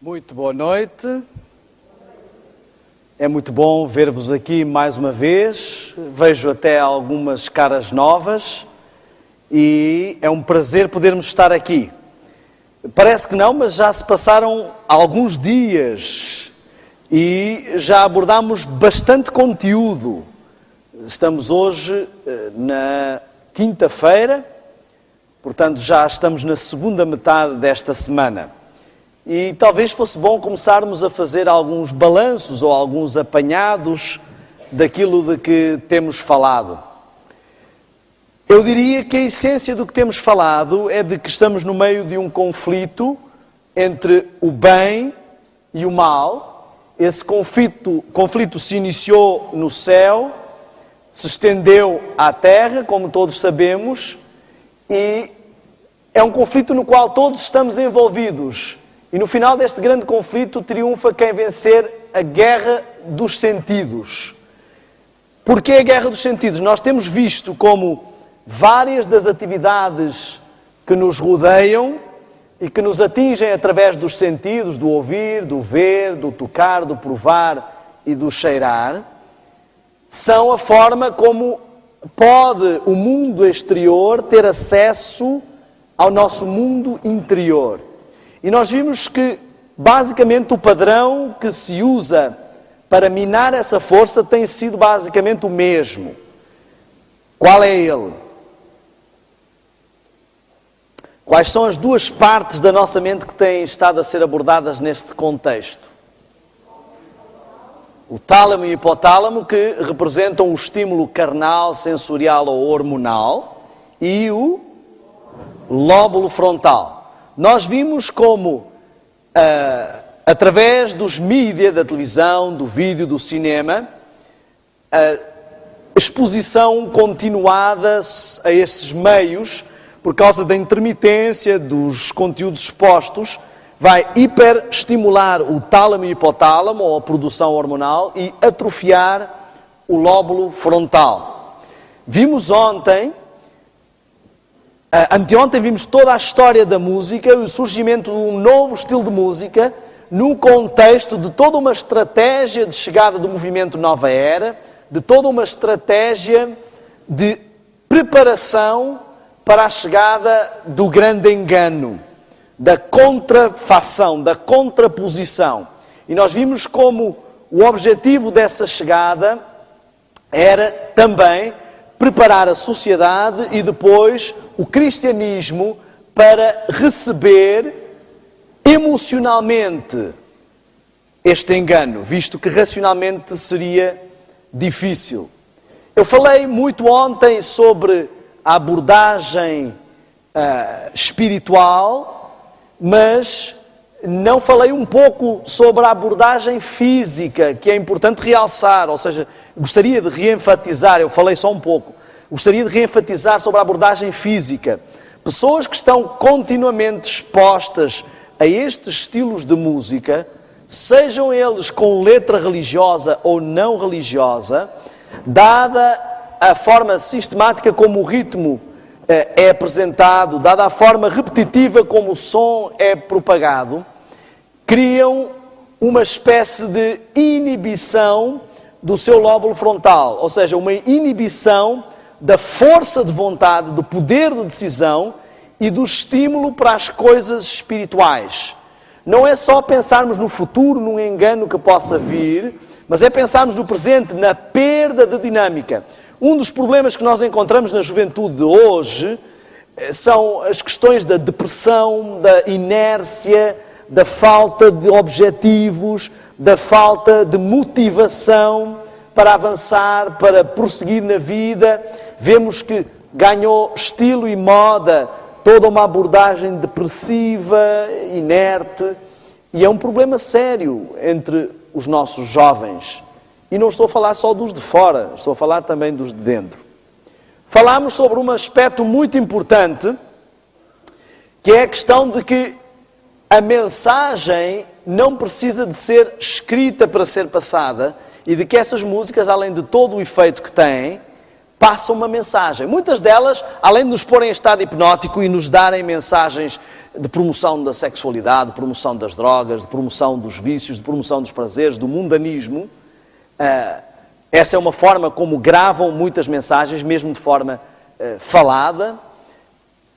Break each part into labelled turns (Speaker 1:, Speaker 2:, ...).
Speaker 1: Muito boa noite. É muito bom ver-vos aqui mais uma vez. Vejo até algumas caras novas e é um prazer podermos estar aqui. Parece que não, mas já se passaram alguns dias e já abordámos bastante conteúdo. Estamos hoje na quinta-feira, portanto já estamos na segunda metade desta semana. E talvez fosse bom começarmos a fazer alguns balanços ou alguns apanhados daquilo de que temos falado. Eu diria que a essência do que temos falado é de que estamos no meio de um conflito entre o bem e o mal. Esse conflito se iniciou no céu, se estendeu à terra, como todos sabemos, e é um conflito no qual todos estamos envolvidos. E no final deste grande conflito triunfa quem vencer a guerra dos sentidos. Porquê a guerra dos sentidos? Nós temos visto como várias das atividades que nos rodeiam e que nos atingem através dos sentidos, do ouvir, do ver, do tocar, do provar e do cheirar, são a forma como pode o mundo exterior ter acesso ao nosso mundo interior. E nós vimos que, basicamente, o padrão que se usa para minar essa força tem sido basicamente o mesmo. Qual é ele? Quais são as duas partes da nossa mente que têm estado a ser abordadas neste contexto? O tálamo e o hipotálamo, que representam o estímulo carnal, sensorial ou hormonal, e o lóbulo frontal. Nós vimos como, através dos mídias, da televisão, do vídeo, do cinema, a exposição continuada a esses meios, por causa da intermitência dos conteúdos expostos, vai hiperestimular o tálamo e hipotálamo, ou a produção hormonal, e atrofiar o lóbulo frontal. Vimos ontem... Anteontem vimos toda a história da música e o surgimento de um novo estilo de música no contexto de toda uma estratégia de chegada do movimento Nova Era, de toda uma estratégia de preparação para a chegada do grande engano, da contrafação, da contraposição. E nós vimos como o objetivo dessa chegada era também preparar a sociedade e depois o cristianismo para receber emocionalmente este engano, visto que racionalmente seria difícil. Eu falei muito ontem sobre a abordagem espiritual, mas não falei um pouco sobre a abordagem física, que é importante realçar, ou seja, gostaria de reenfatizar, eu falei só um pouco, gostaria de reenfatizar sobre a abordagem física. Pessoas que estão continuamente expostas a estes estilos de música, sejam eles com letra religiosa ou não religiosa, dada a forma sistemática como o ritmo é apresentado, dada a forma repetitiva como o som é propagado, criam uma espécie de inibição do seu lóbulo frontal, ou seja, uma inibição da força de vontade, do poder de decisão e do estímulo para as coisas espirituais. Não é só pensarmos no futuro, num engano que possa vir, mas é pensarmos no presente, na perda de dinâmica. Um dos problemas que nós encontramos na juventude de hoje são as questões da depressão, da inércia, da falta de objetivos, da falta de motivação para avançar, para prosseguir na vida. Vemos que ganhou estilo e moda toda uma abordagem depressiva, inerte, e é um problema sério entre os nossos jovens. E não estou a falar só dos de fora, estou a falar também dos de dentro. Falámos sobre um aspecto muito importante, que é a questão de que a mensagem não precisa de ser escrita para ser passada, e de que essas músicas, além de todo o efeito que têm, passam uma mensagem. Muitas delas, além de nos porem em estado hipnótico e nos darem mensagens de promoção da sexualidade, de promoção das drogas, de promoção dos vícios, de promoção dos prazeres, do mundanismo, essa é uma forma como gravam muitas mensagens, mesmo de forma falada,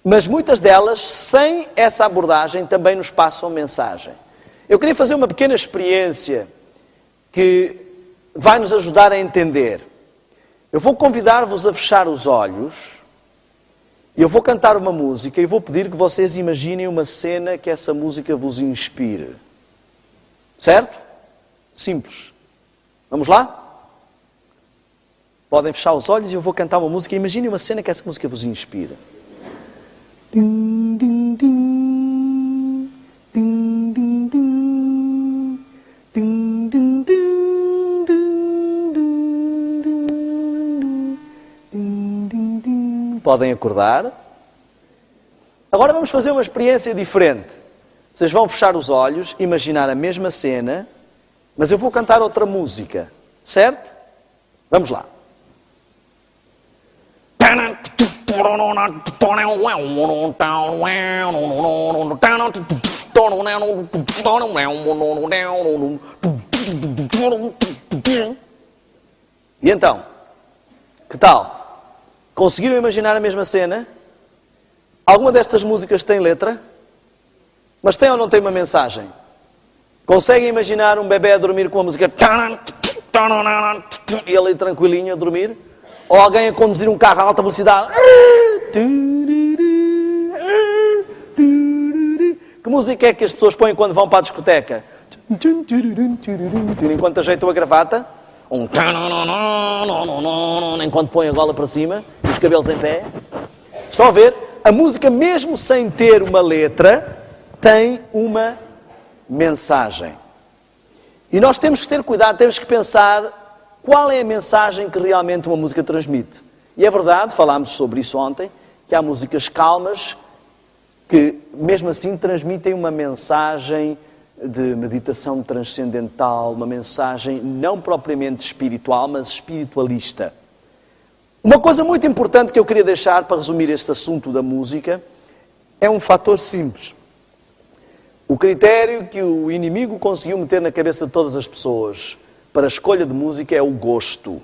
Speaker 1: mas muitas delas, sem essa abordagem, também nos passam mensagem. Eu queria fazer uma pequena experiência que vai nos ajudar a entender. Eu vou convidar-vos a fechar os olhos, eu vou cantar uma música e vou pedir que vocês imaginem uma cena que essa música vos inspire. Certo? Simples. Vamos lá? Podem fechar os olhos e eu vou cantar uma música. Imaginem uma cena que essa música vos inspira. Ding, ding, ding. Ding, ding, ding. Ding, ding, ding. Podem acordar. Agora vamos fazer uma experiência diferente. Vocês vão fechar os olhos, imaginar a mesma cena, mas eu vou cantar outra música. Certo? Vamos lá. E então? Que tal? Conseguiram imaginar a mesma cena? Alguma destas músicas tem letra? Mas tem ou não tem uma mensagem? Conseguem imaginar um bebê a dormir com a música e ele tranquilinho a dormir? Ou alguém a conduzir um carro a alta velocidade? Que música é que as pessoas põem quando vão para a discoteca? Enquanto ajeitam a gravata? Enquanto põem a gola para cima e os cabelos em pé. Estão a ver? A música, mesmo sem ter uma letra, tem uma mensagem. E nós temos que ter cuidado, temos que pensar qual é a mensagem que realmente uma música transmite. E é verdade, falámos sobre isso ontem, que há músicas calmas que, mesmo assim, transmitem uma mensagem de meditação transcendental, uma mensagem não propriamente espiritual, mas espiritualista. Uma coisa muito importante que eu queria deixar para resumir este assunto da música é um fator simples. O critério que o inimigo conseguiu meter na cabeça de todas as pessoas para a escolha de música é o gosto.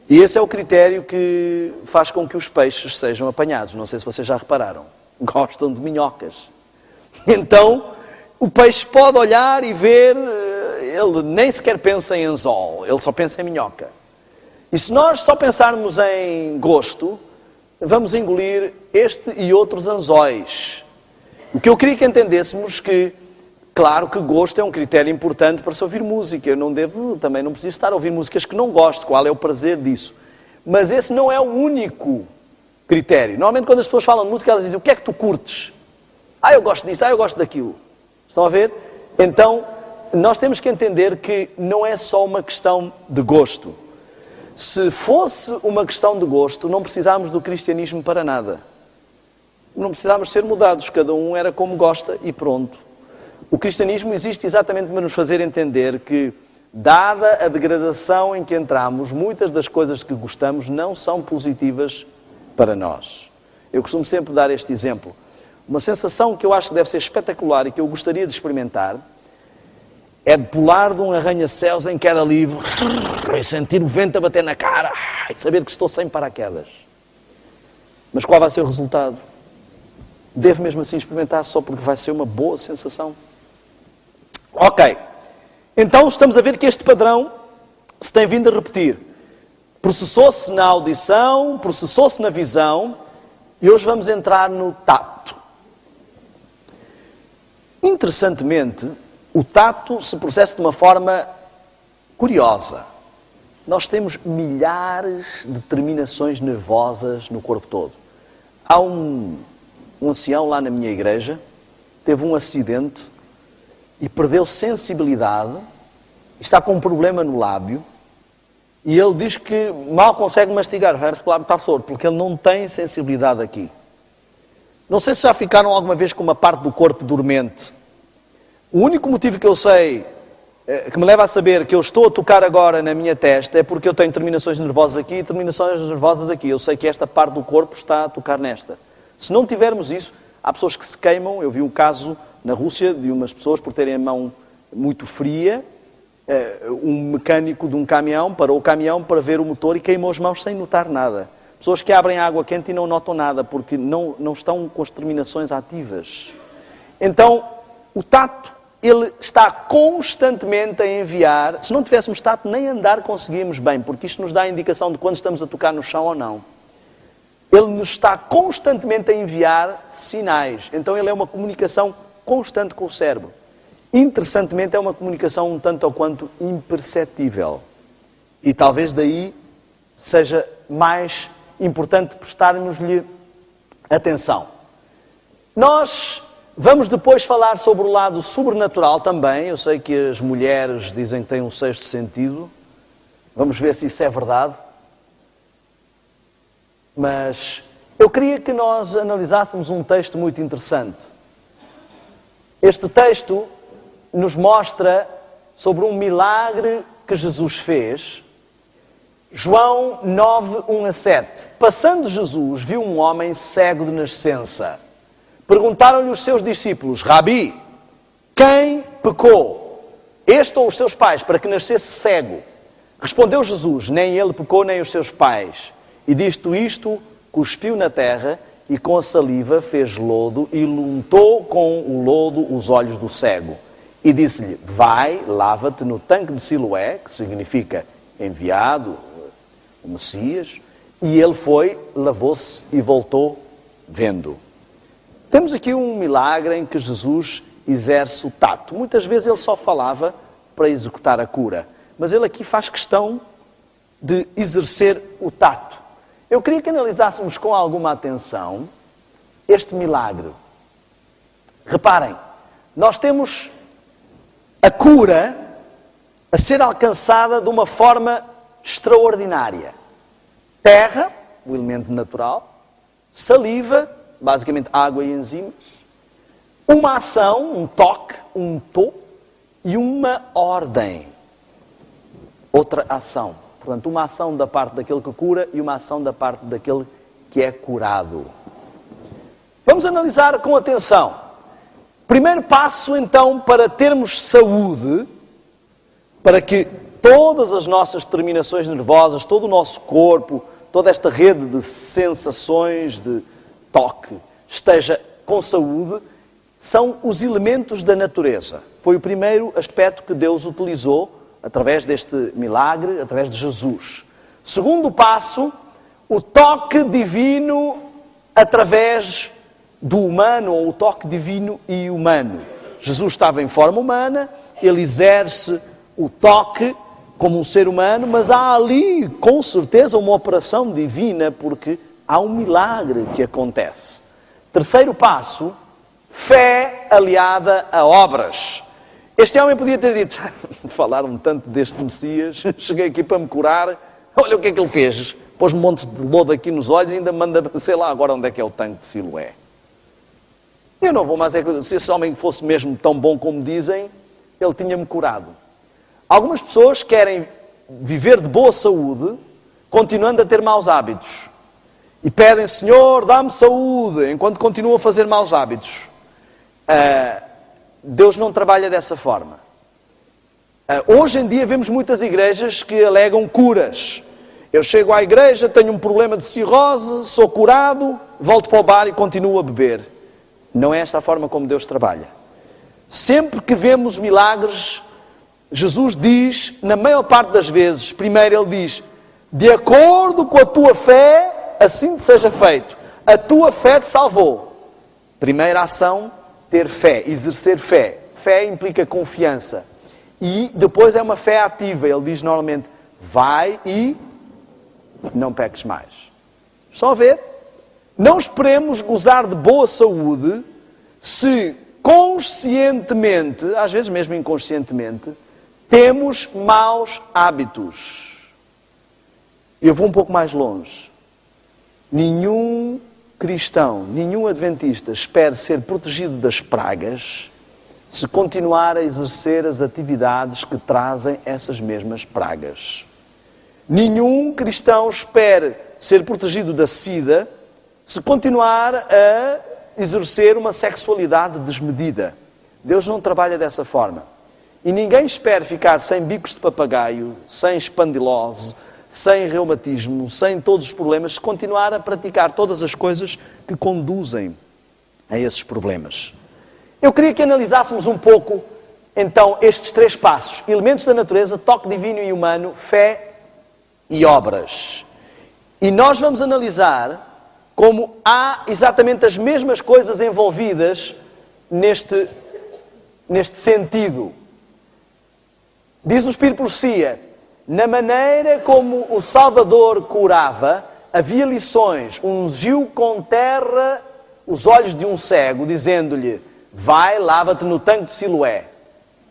Speaker 1: E esse é o critério que faz com que os peixes sejam apanhados. Não sei se vocês já repararam. Gostam de minhocas. Então, o peixe pode olhar e ver, ele nem sequer pensa em anzol, ele só pensa em minhoca. E se nós só pensarmos em gosto, vamos engolir este e outros anzóis. O que eu queria que entendêssemos que, claro que gosto é um critério importante para se ouvir música. Eu também não preciso estar a ouvir músicas que não gosto, qual é o prazer disso. Mas esse não é o único critério. Normalmente quando as pessoas falam de música, elas dizem, o que é que tu curtes? Eu gosto disto, eu gosto daquilo. Estão a ver? Então, nós temos que entender que não é só uma questão de gosto. Se fosse uma questão de gosto, não precisávamos do cristianismo para nada. Não precisávamos ser mudados, cada um era como gosta e pronto. O cristianismo existe exatamente para nos fazer entender que, dada a degradação em que entramos, muitas das coisas que gostamos não são positivas para nós. Eu costumo sempre dar este exemplo. Uma sensação que eu acho que deve ser espetacular e que eu gostaria de experimentar é de pular de um arranha-céus em queda livre e sentir o vento a bater na cara e saber que estou sem paraquedas. Mas qual vai ser o resultado? Devo mesmo assim experimentar só porque vai ser uma boa sensação? Ok. Então estamos a ver que este padrão se tem vindo a repetir. Processou-se na audição, processou-se na visão e hoje vamos entrar no tato. Interessantemente, o tato se processa de uma forma curiosa. Nós temos milhares de terminações nervosas no corpo todo. Há um ancião lá na minha igreja, teve um acidente e perdeu sensibilidade, está com um problema no lábio, e ele diz que mal consegue mastigar, o resto do lábio está sordo, porque ele não tem sensibilidade aqui. Não sei se já ficaram alguma vez com uma parte do corpo dormente. O único motivo que eu sei que me leva a saber que eu estou a tocar agora na minha testa é porque eu tenho terminações nervosas aqui e terminações nervosas aqui. Eu sei que esta parte do corpo está a tocar nesta. Se não tivermos isso, há pessoas que se queimam. Eu vi um caso na Rússia de umas pessoas por terem a mão muito fria. Um mecânico de um caminhão parou o caminhão para ver o motor e queimou as mãos sem notar nada. Pessoas que abrem água quente e não notam nada porque não estão com as terminações ativas. Então, o tato, ele está constantemente a enviar. Se não tivéssemos tato, nem andar conseguíamos bem, porque isto nos dá a indicação de quando estamos a tocar no chão ou não. Ele nos está constantemente a enviar sinais. Então, ele é uma comunicação constante com o cérebro. Interessantemente, é uma comunicação um tanto ou quanto imperceptível. E talvez daí seja mais importante prestarmos-lhe atenção. Nós vamos depois falar sobre o lado sobrenatural também. Eu sei que as mulheres dizem que têm um sexto sentido. Vamos ver se isso é verdade. Mas eu queria que nós analisássemos um texto muito interessante. Este texto nos mostra sobre um milagre que Jesus fez. João 9, 1-7. Passando Jesus, viu um homem cego de nascença. Perguntaram-lhe os seus discípulos: Rabi, quem pecou? Este ou os seus pais, para que nascesse cego? Respondeu Jesus: nem ele pecou, nem os seus pais. E dito isto, cuspiu na terra e com a saliva fez lodo e untou com o lodo os olhos do cego. E disse-lhe: vai, lava-te no tanque de Siloé, que significa enviado, o Messias. E ele foi, lavou-se e voltou vendo. Temos aqui um milagre em que Jesus exerce o tato. Muitas vezes ele só falava para executar a cura, mas ele aqui faz questão de exercer o tato. Eu queria que analisássemos com alguma atenção este milagre. Reparem, nós temos a cura a ser alcançada de uma forma extraordinária. Terra, o elemento natural, saliva, basicamente água e enzimas, uma ação, um toque, um tô, e uma ordem, outra ação. Portanto, uma ação da parte daquele que cura e uma ação da parte daquele que é curado. Vamos analisar com atenção. Primeiro passo, então, para termos saúde, para que todas as nossas terminações nervosas, todo o nosso corpo, toda esta rede de sensações, de toque, esteja com saúde, são os elementos da natureza. Foi o primeiro aspecto que Deus utilizou através deste milagre, através de Jesus. Segundo passo, o toque divino através do humano, ou o toque divino e humano. Jesus estava em forma humana, ele exerce o toque como um ser humano, mas há ali, com certeza, uma operação divina, porque há um milagre que acontece. Terceiro passo, fé aliada a obras. Este homem podia ter dito: falaram tanto deste Messias, cheguei aqui para me curar, olha o que é que ele fez. Pôs um monte de lodo aqui nos olhos e ainda manda, sei lá agora onde é que é o tanque de Siloé. Eu não vou mais, se esse homem fosse mesmo tão bom como dizem, ele tinha-me curado. Algumas pessoas querem viver de boa saúde, continuando a ter maus hábitos. E pedem: Senhor, dá-me saúde, enquanto continuam a fazer maus hábitos. Deus não trabalha dessa forma. Hoje em dia vemos muitas igrejas que alegam curas. Eu chego à igreja, tenho um problema de cirrose, sou curado, volto para o bar e continuo a beber. Não é esta a forma como Deus trabalha. Sempre que vemos milagres, Jesus diz, na maior parte das vezes, primeiro ele diz: de acordo com a tua fé, assim te seja feito. A tua fé te salvou. Primeira ação, ter fé, exercer fé. Fé implica confiança. E depois é uma fé ativa. Ele diz normalmente: vai e não peques mais. Só a ver. Não esperemos gozar de boa saúde se conscientemente, às vezes mesmo inconscientemente, temos maus hábitos. Eu vou um pouco mais longe. Nenhum cristão, nenhum adventista espera ser protegido das pragas se continuar a exercer as atividades que trazem essas mesmas pragas. Nenhum cristão espere ser protegido da SIDA se continuar a exercer uma sexualidade desmedida. Deus não trabalha dessa forma. E ninguém espera ficar sem bicos de papagaio, sem espandilose, sem reumatismo, sem todos os problemas, se continuar a praticar todas as coisas que conduzem a esses problemas. Eu queria que analisássemos um pouco, então, estes 3 passos. Elementos da natureza, toque divino e humano, fé e obras. E nós vamos analisar como há exatamente as mesmas coisas envolvidas neste sentido. Diz o Espírito Profecia, na maneira como o Salvador curava, havia lições, ungiu com terra os olhos de um cego, dizendo-lhe, vai, lava-te no tanque de Siloé.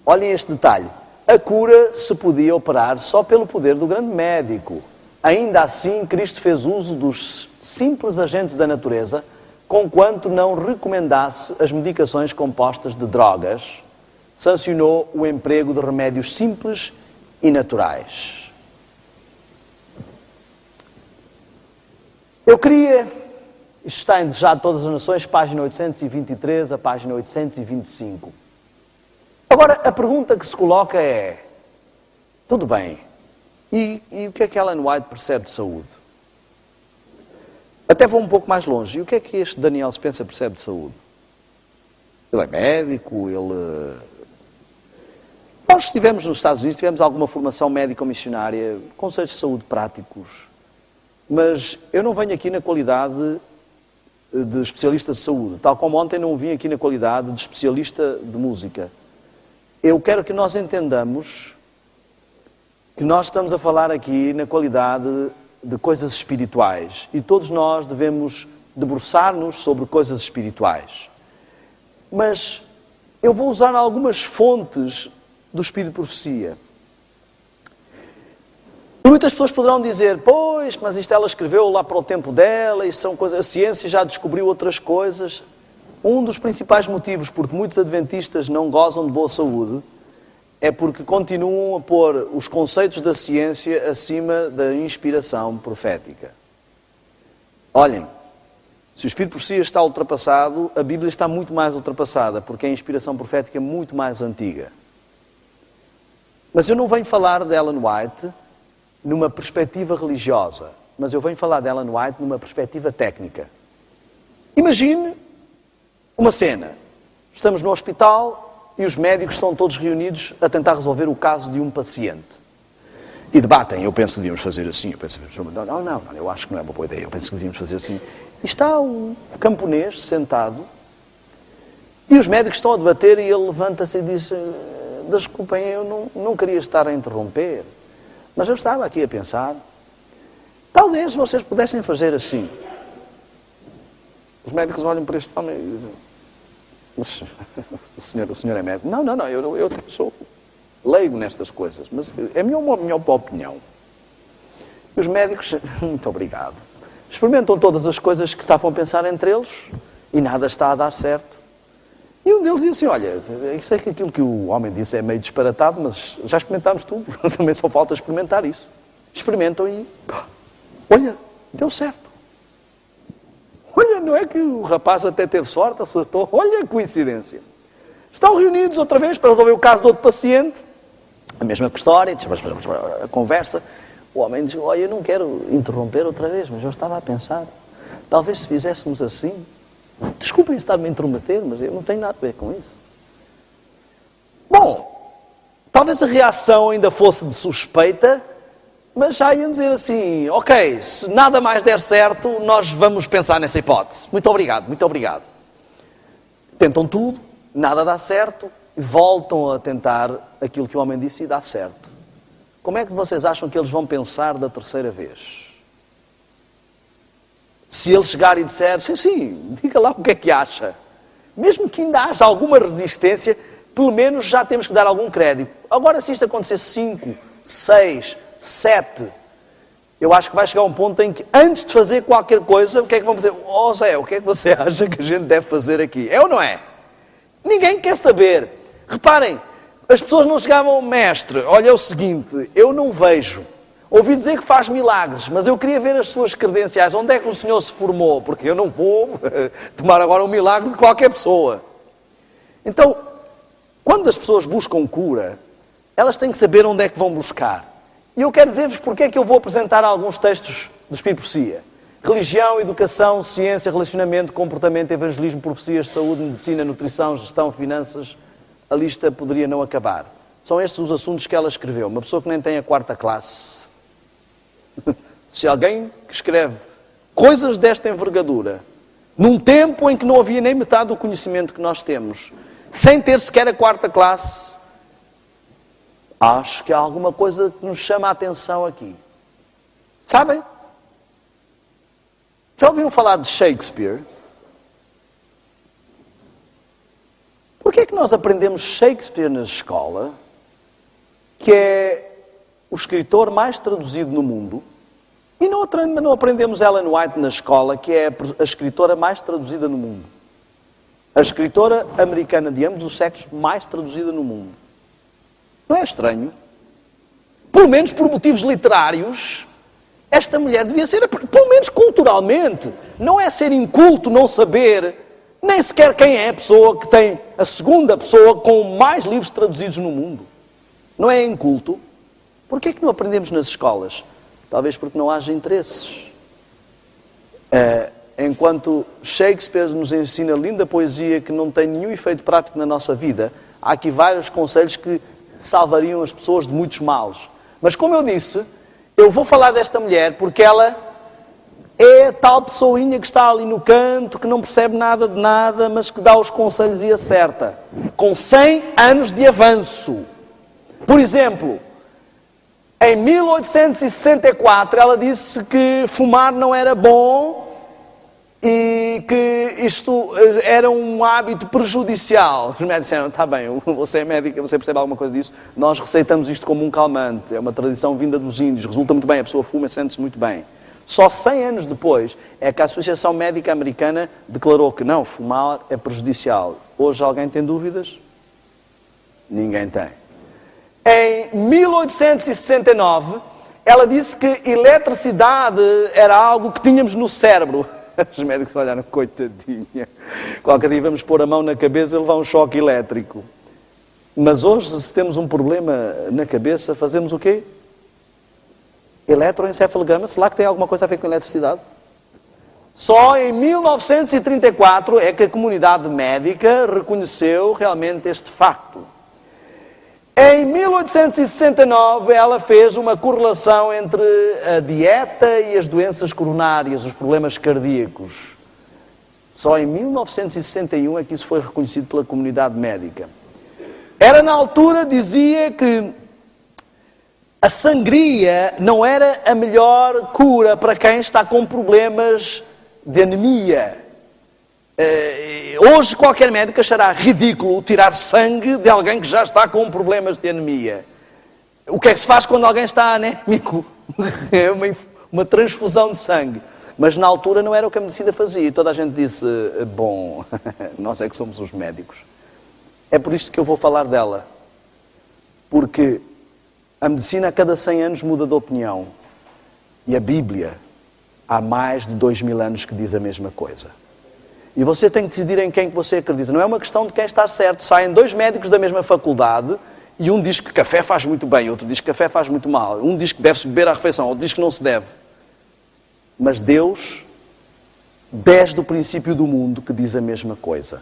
Speaker 1: Olhem este detalhe. A cura se podia operar só pelo poder do grande médico. Ainda assim, Cristo fez uso dos simples agentes da natureza, conquanto não recomendasse as medicações compostas de drogas, sancionou o emprego de remédios simples e naturais. Eu queria, isto está em Desejado de Todas as Nações, página 823 a página 825. Agora, a pergunta que se coloca é, tudo bem, e o que é que Ellen White percebe de saúde? Até vou um pouco mais longe. E o que é que este Daniel Spencer percebe de saúde? Ele é médico, Nós estivemos nos Estados Unidos, tivemos alguma formação médico-missionária, conselhos de saúde práticos, mas eu não venho aqui na qualidade de especialista de saúde, tal como ontem não vim aqui na qualidade de especialista de música. Eu quero que nós entendamos que nós estamos a falar aqui na qualidade de coisas espirituais e todos nós devemos debruçar-nos sobre coisas espirituais. Mas eu vou usar algumas fontes do Espírito de Profecia. E muitas pessoas poderão dizer, pois, mas isto ela escreveu lá para o tempo dela, isto são coisas, a ciência já descobriu outras coisas. Um dos principais motivos porque muitos adventistas não gozam de boa saúde é porque continuam a pôr os conceitos da ciência acima da inspiração profética. Olhem, se o Espírito de Profecia está ultrapassado, a Bíblia está muito mais ultrapassada, porque a inspiração profética é muito mais antiga. Mas eu não venho falar de Ellen White numa perspectiva religiosa, mas eu venho falar de Ellen White numa perspectiva técnica. Imagine uma cena. Estamos no hospital e os médicos estão todos reunidos a tentar resolver o caso de um paciente. E debatem, eu penso que devíamos fazer assim, eu penso, não, eu acho que não é uma boa ideia, eu penso que devíamos fazer assim. E está um camponês sentado e os médicos estão a debater e ele levanta-se e diz, desculpem, eu não queria estar a interromper, mas eu estava aqui a pensar, talvez vocês pudessem fazer assim. Os médicos olham para este homem e dizem, mas o senhor é médico? Não, eu sou leigo nestas coisas, mas é a minha opinião. E os médicos, muito obrigado, experimentam todas as coisas que estavam a pensar entre eles e nada está a dar certo. E um deles diz assim, olha, eu sei que aquilo que o homem disse é meio disparatado, mas já experimentámos tudo, também só falta experimentar isso. Experimentam e, olha, deu certo. Olha, não é que o rapaz até teve sorte, acertou, olha a coincidência. Estão reunidos outra vez para resolver o caso de outro paciente, a mesma história, a conversa. O homem diz, olha, eu não quero interromper outra vez, mas eu estava a pensar, talvez se fizéssemos assim, desculpem estar-me a intrometer, mas eu não tenho nada a ver com isso. Bom, talvez a reação ainda fosse de suspeita, mas já iam dizer assim, ok, se nada mais der certo, nós vamos pensar nessa hipótese. Muito obrigado, muito obrigado. Tentam tudo, nada dá certo, e voltam a tentar aquilo que o homem disse e dá certo. Como é que vocês acham que eles vão pensar da terceira vez? Se ele chegar e disser, sim, diga lá o que é que acha. Mesmo que ainda haja alguma resistência, pelo menos já temos que dar algum crédito. Agora, se isto acontecer 5, 6, 7, eu acho que vai chegar um ponto em que, antes de fazer qualquer coisa, o que é que vamos dizer? Zé, o que é que você acha que a gente deve fazer aqui? É ou não é? Ninguém quer saber Reparem, as pessoas não chegavam, mestre, olha é o seguinte, eu não vejo. Ouvi dizer que faz milagres, mas eu queria ver as suas credenciais. Onde é que o senhor se formou? Porque eu não vou tomar agora um milagre de qualquer pessoa. Então, quando as pessoas buscam cura, elas têm que saber onde é que vão buscar. E eu quero dizer-vos porque é que eu vou apresentar alguns textos do Espírito Profecia. Religião, educação, ciência, relacionamento, comportamento, evangelismo, profecias, saúde, medicina, nutrição, gestão, finanças. A lista poderia não acabar. São estes os assuntos que ela escreveu. Uma pessoa que nem tem a 4ª classe. Se alguém que escreve coisas desta envergadura, num tempo em que não havia nem metade do conhecimento que nós temos, sem ter sequer a 4ª classe, acho que há alguma coisa que nos chama a atenção aqui. Sabem? Já ouviram falar de Shakespeare? Por que é que nós aprendemos Shakespeare na escola, que é o escritor mais traduzido no mundo, e não aprendemos Ellen White na escola, que é a escritora mais traduzida no mundo? A escritora americana de ambos os sexos mais traduzida no mundo. Não é estranho? Pelo menos por motivos literários, esta mulher devia ser, pelo menos culturalmente, não é ser inculto, não saber, nem sequer quem é a pessoa que tem a segunda pessoa com mais livros traduzidos no mundo. Não é inculto? Porquê é que não aprendemos nas escolas? Talvez porque não haja interesses. Enquanto Shakespeare nos ensina linda poesia que não tem nenhum efeito prático na nossa vida, há aqui vários conselhos que salvariam as pessoas de muitos males. Mas como eu disse, eu vou falar desta mulher porque ela é a tal pessoinha que está ali no canto, que não percebe nada de nada, mas que dá os conselhos e acerta. Com 100 anos de avanço. Por exemplo, em 1864 ela disse que fumar não era bom e que isto era um hábito prejudicial. Os médicos disseram, está bem, você é médica, você percebe alguma coisa disso? Nós receitamos isto como um calmante, é uma tradição vinda dos índios, resulta muito bem, a pessoa fuma e sente-se muito bem. Só 100 anos depois é que a Associação Médica Americana declarou que não, fumar é prejudicial. Hoje alguém tem dúvidas? Ninguém tem. Em 1869, ela disse que eletricidade era algo que tínhamos no cérebro. Os médicos olharam, coitadinha. Qualquer dia vamos pôr a mão na cabeça e levar um choque elétrico. Mas hoje, se temos um problema na cabeça, fazemos o quê? Eletroencefalograma. Será que tem alguma coisa a ver com eletricidade? Só em 1934 é que a comunidade médica reconheceu realmente este facto. Em 1869, ela fez uma correlação entre a dieta e as doenças coronárias, os problemas cardíacos. Só em 1961 é que isso foi reconhecido pela comunidade médica. Ela, na altura, dizia que a sangria não era a melhor cura para quem está com problemas de anemia. Hoje qualquer médico achará ridículo tirar sangue de alguém que já está com problemas de anemia. O que é que se faz quando alguém está anémico? É uma transfusão de sangue. Mas na altura não era o que a medicina fazia. E toda a gente disse, bom, nós é que somos os médicos. É por isto que eu vou falar dela. Porque a medicina a cada 100 anos muda de opinião. E a Bíblia há mais de 2000 anos que diz a mesma coisa. E você tem que decidir em quem que você acredita. Não é uma questão de quem está certo. Saem 2 médicos da mesma faculdade e um diz que café faz muito bem, outro diz que café faz muito mal. Um diz que deve-se beber à refeição, outro diz que não se deve. Mas Deus, desde o princípio do mundo, que diz a mesma coisa.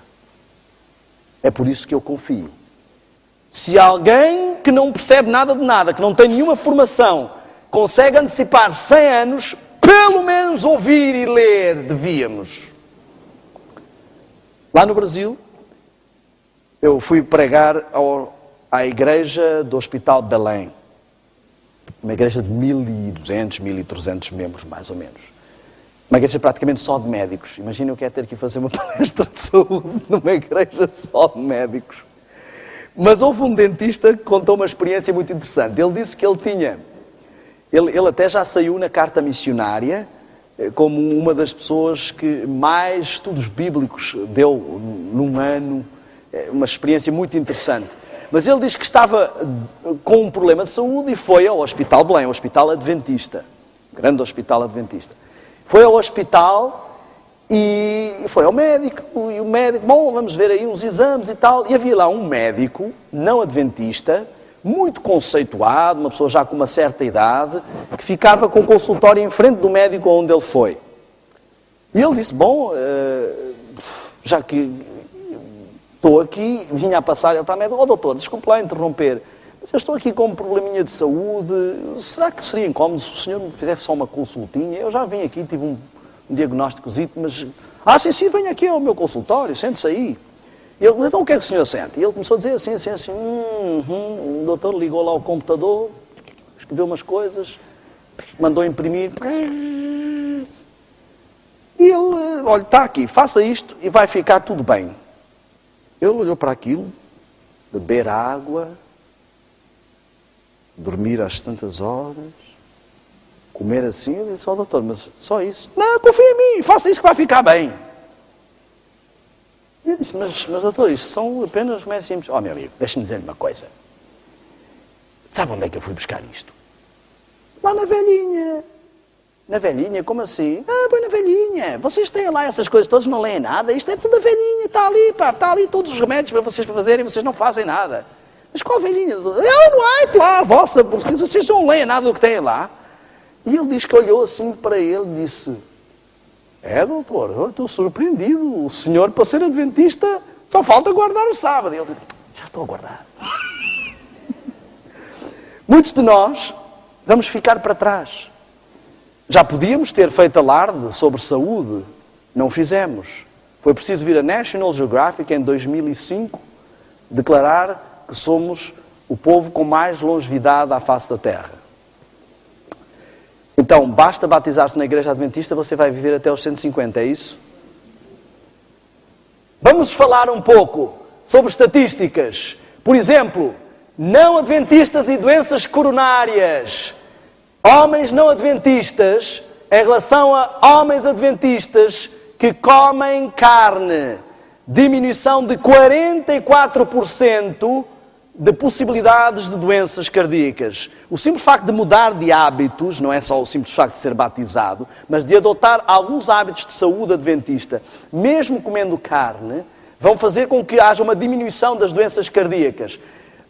Speaker 1: É por isso que eu confio. Se alguém que não percebe nada de nada, que não tem nenhuma formação, consegue antecipar 100 anos, pelo menos ouvir e ler devíamos. Lá no Brasil, eu fui pregar à igreja do Hospital Belém. Uma igreja de 1.200, 1.300 membros, mais ou menos. Uma igreja praticamente só de médicos. Imaginem o que é ter que fazer uma palestra de saúde numa igreja só de médicos. Mas houve um dentista que contou uma experiência muito interessante. Ele disse que ele tinha... Ele até já saiu na carta missionária como uma das pessoas que mais estudos bíblicos deu num ano, É uma experiência muito interessante. Mas ele diz que estava com um problema de saúde e foi ao Hospital Belém, ao Hospital Adventista, grande Hospital Adventista. Foi ao hospital e foi ao médico, e o médico, bom, vamos ver aí uns exames e tal, e havia lá um médico, não adventista, muito conceituado, uma pessoa já com uma certa idade, que ficava com o consultório em frente do médico onde ele foi. E ele disse, bom, já que estou aqui, vinha a passar, ele está médico, doutor, desculpe lá interromper, mas eu estou aqui com um probleminha de saúde, será que seria incómodo se o senhor me fizesse só uma consultinha? Eu já vim aqui, tive um diagnósticozito, mas... sim, venha aqui ao meu consultório, sente-se aí. E ele, então o que é que o senhor sente? E ele começou a dizer assim, o doutor ligou lá ao computador, escreveu umas coisas, mandou imprimir, e ele, olha, está aqui, faça isto e vai ficar tudo bem. Ele olhou para aquilo, beber água, dormir às tantas horas, comer assim, eu disse, doutor, mas só isso? Não, confia em mim, faça isso que vai ficar bem. E eu disse, mas doutor, isto são apenas remédios simples. Meu amigo, deixe-me dizer-lhe uma coisa. Sabe onde é que eu fui buscar isto? Lá na velhinha. Na velhinha? Como assim? Pois na velhinha. Vocês têm lá essas coisas todas, não leem nada. Isto é tudo a velhinha, está ali, pá, está ali todos os remédios para vocês fazerem, vocês não fazem nada. Mas qual velhinha? Não há lá a vossa, vocês não leem nada do que têm lá. E ele diz que olhou assim para ele e disse, doutor, eu estou surpreendido, o senhor para ser adventista só falta guardar o sábado. E ele disse, já estou a guardar. Muitos de nós vamos ficar para trás. Já podíamos ter feito alarde sobre saúde, não fizemos. Foi preciso vir a National Geographic em 2005 declarar que somos o povo com mais longevidade à face da Terra. Então, basta batizar-se na Igreja Adventista, você vai viver até os 150, é isso? Vamos falar um pouco sobre estatísticas. Por exemplo, não adventistas e doenças coronárias. Homens não adventistas, em relação a homens adventistas que comem carne, diminuição de 44% de possibilidades de doenças cardíacas. O simples facto de mudar de hábitos, não é só o simples facto de ser batizado, mas de adotar alguns hábitos de saúde adventista, mesmo comendo carne, vão fazer com que haja uma diminuição das doenças cardíacas.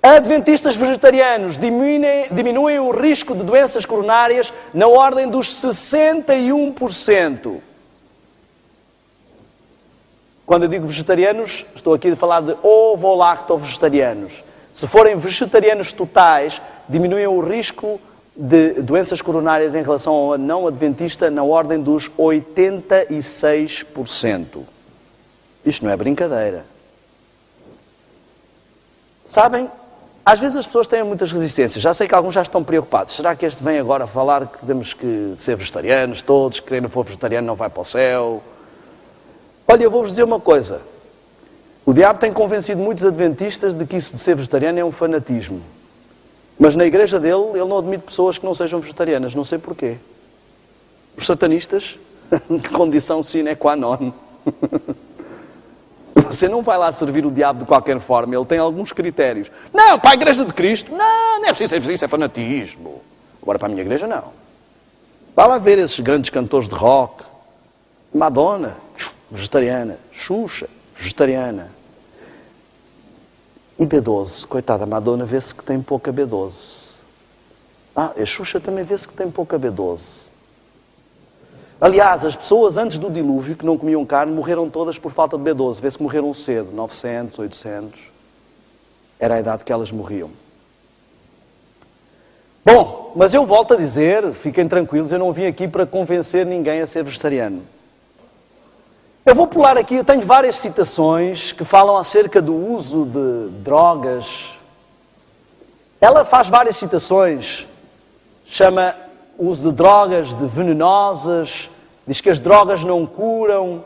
Speaker 1: Adventistas vegetarianos diminuem o risco de doenças coronárias na ordem dos 61%. Quando eu digo vegetarianos, estou aqui a falar de ovo-lacto-vegetarianos. Se forem vegetarianos totais, diminuem o risco de doenças coronárias em relação ao não adventista na ordem dos 86%. Isto não é brincadeira. Sabem, às vezes as pessoas têm muitas resistências. Já sei que alguns já estão preocupados. Será que este vem agora falar que temos que ser vegetarianos todos, que quem não for vegetariano não vai para o céu? Olha, eu vou-vos dizer uma coisa. O diabo tem convencido muitos adventistas de que isso de ser vegetariano é um fanatismo. Mas na igreja dele, ele não admite pessoas que não sejam vegetarianas. Não sei porquê. Os satanistas, condição sine qua non. Você não vai lá servir o diabo de qualquer forma. Ele tem alguns critérios. Não, para a igreja de Cristo, não é preciso ser isso, é fanatismo. Agora para a minha igreja, não. Vá lá ver esses grandes cantores de rock. Madonna, vegetariana. Xuxa, vegetariana. E B12, coitada, a Madonna vê-se que tem pouca B12. A Xuxa também vê-se que tem pouca B12. Aliás, as pessoas antes do dilúvio que não comiam carne morreram todas por falta de B12. Vê-se que morreram cedo, 900, 800. Era a idade que elas morriam. Bom, mas eu volto a dizer, fiquem tranquilos, eu não vim aqui para convencer ninguém a ser vegetariano. Eu vou pular aqui, eu tenho várias citações que falam acerca do uso de drogas. Ela faz várias citações, chama o uso de drogas de venenosas, diz que as drogas não curam,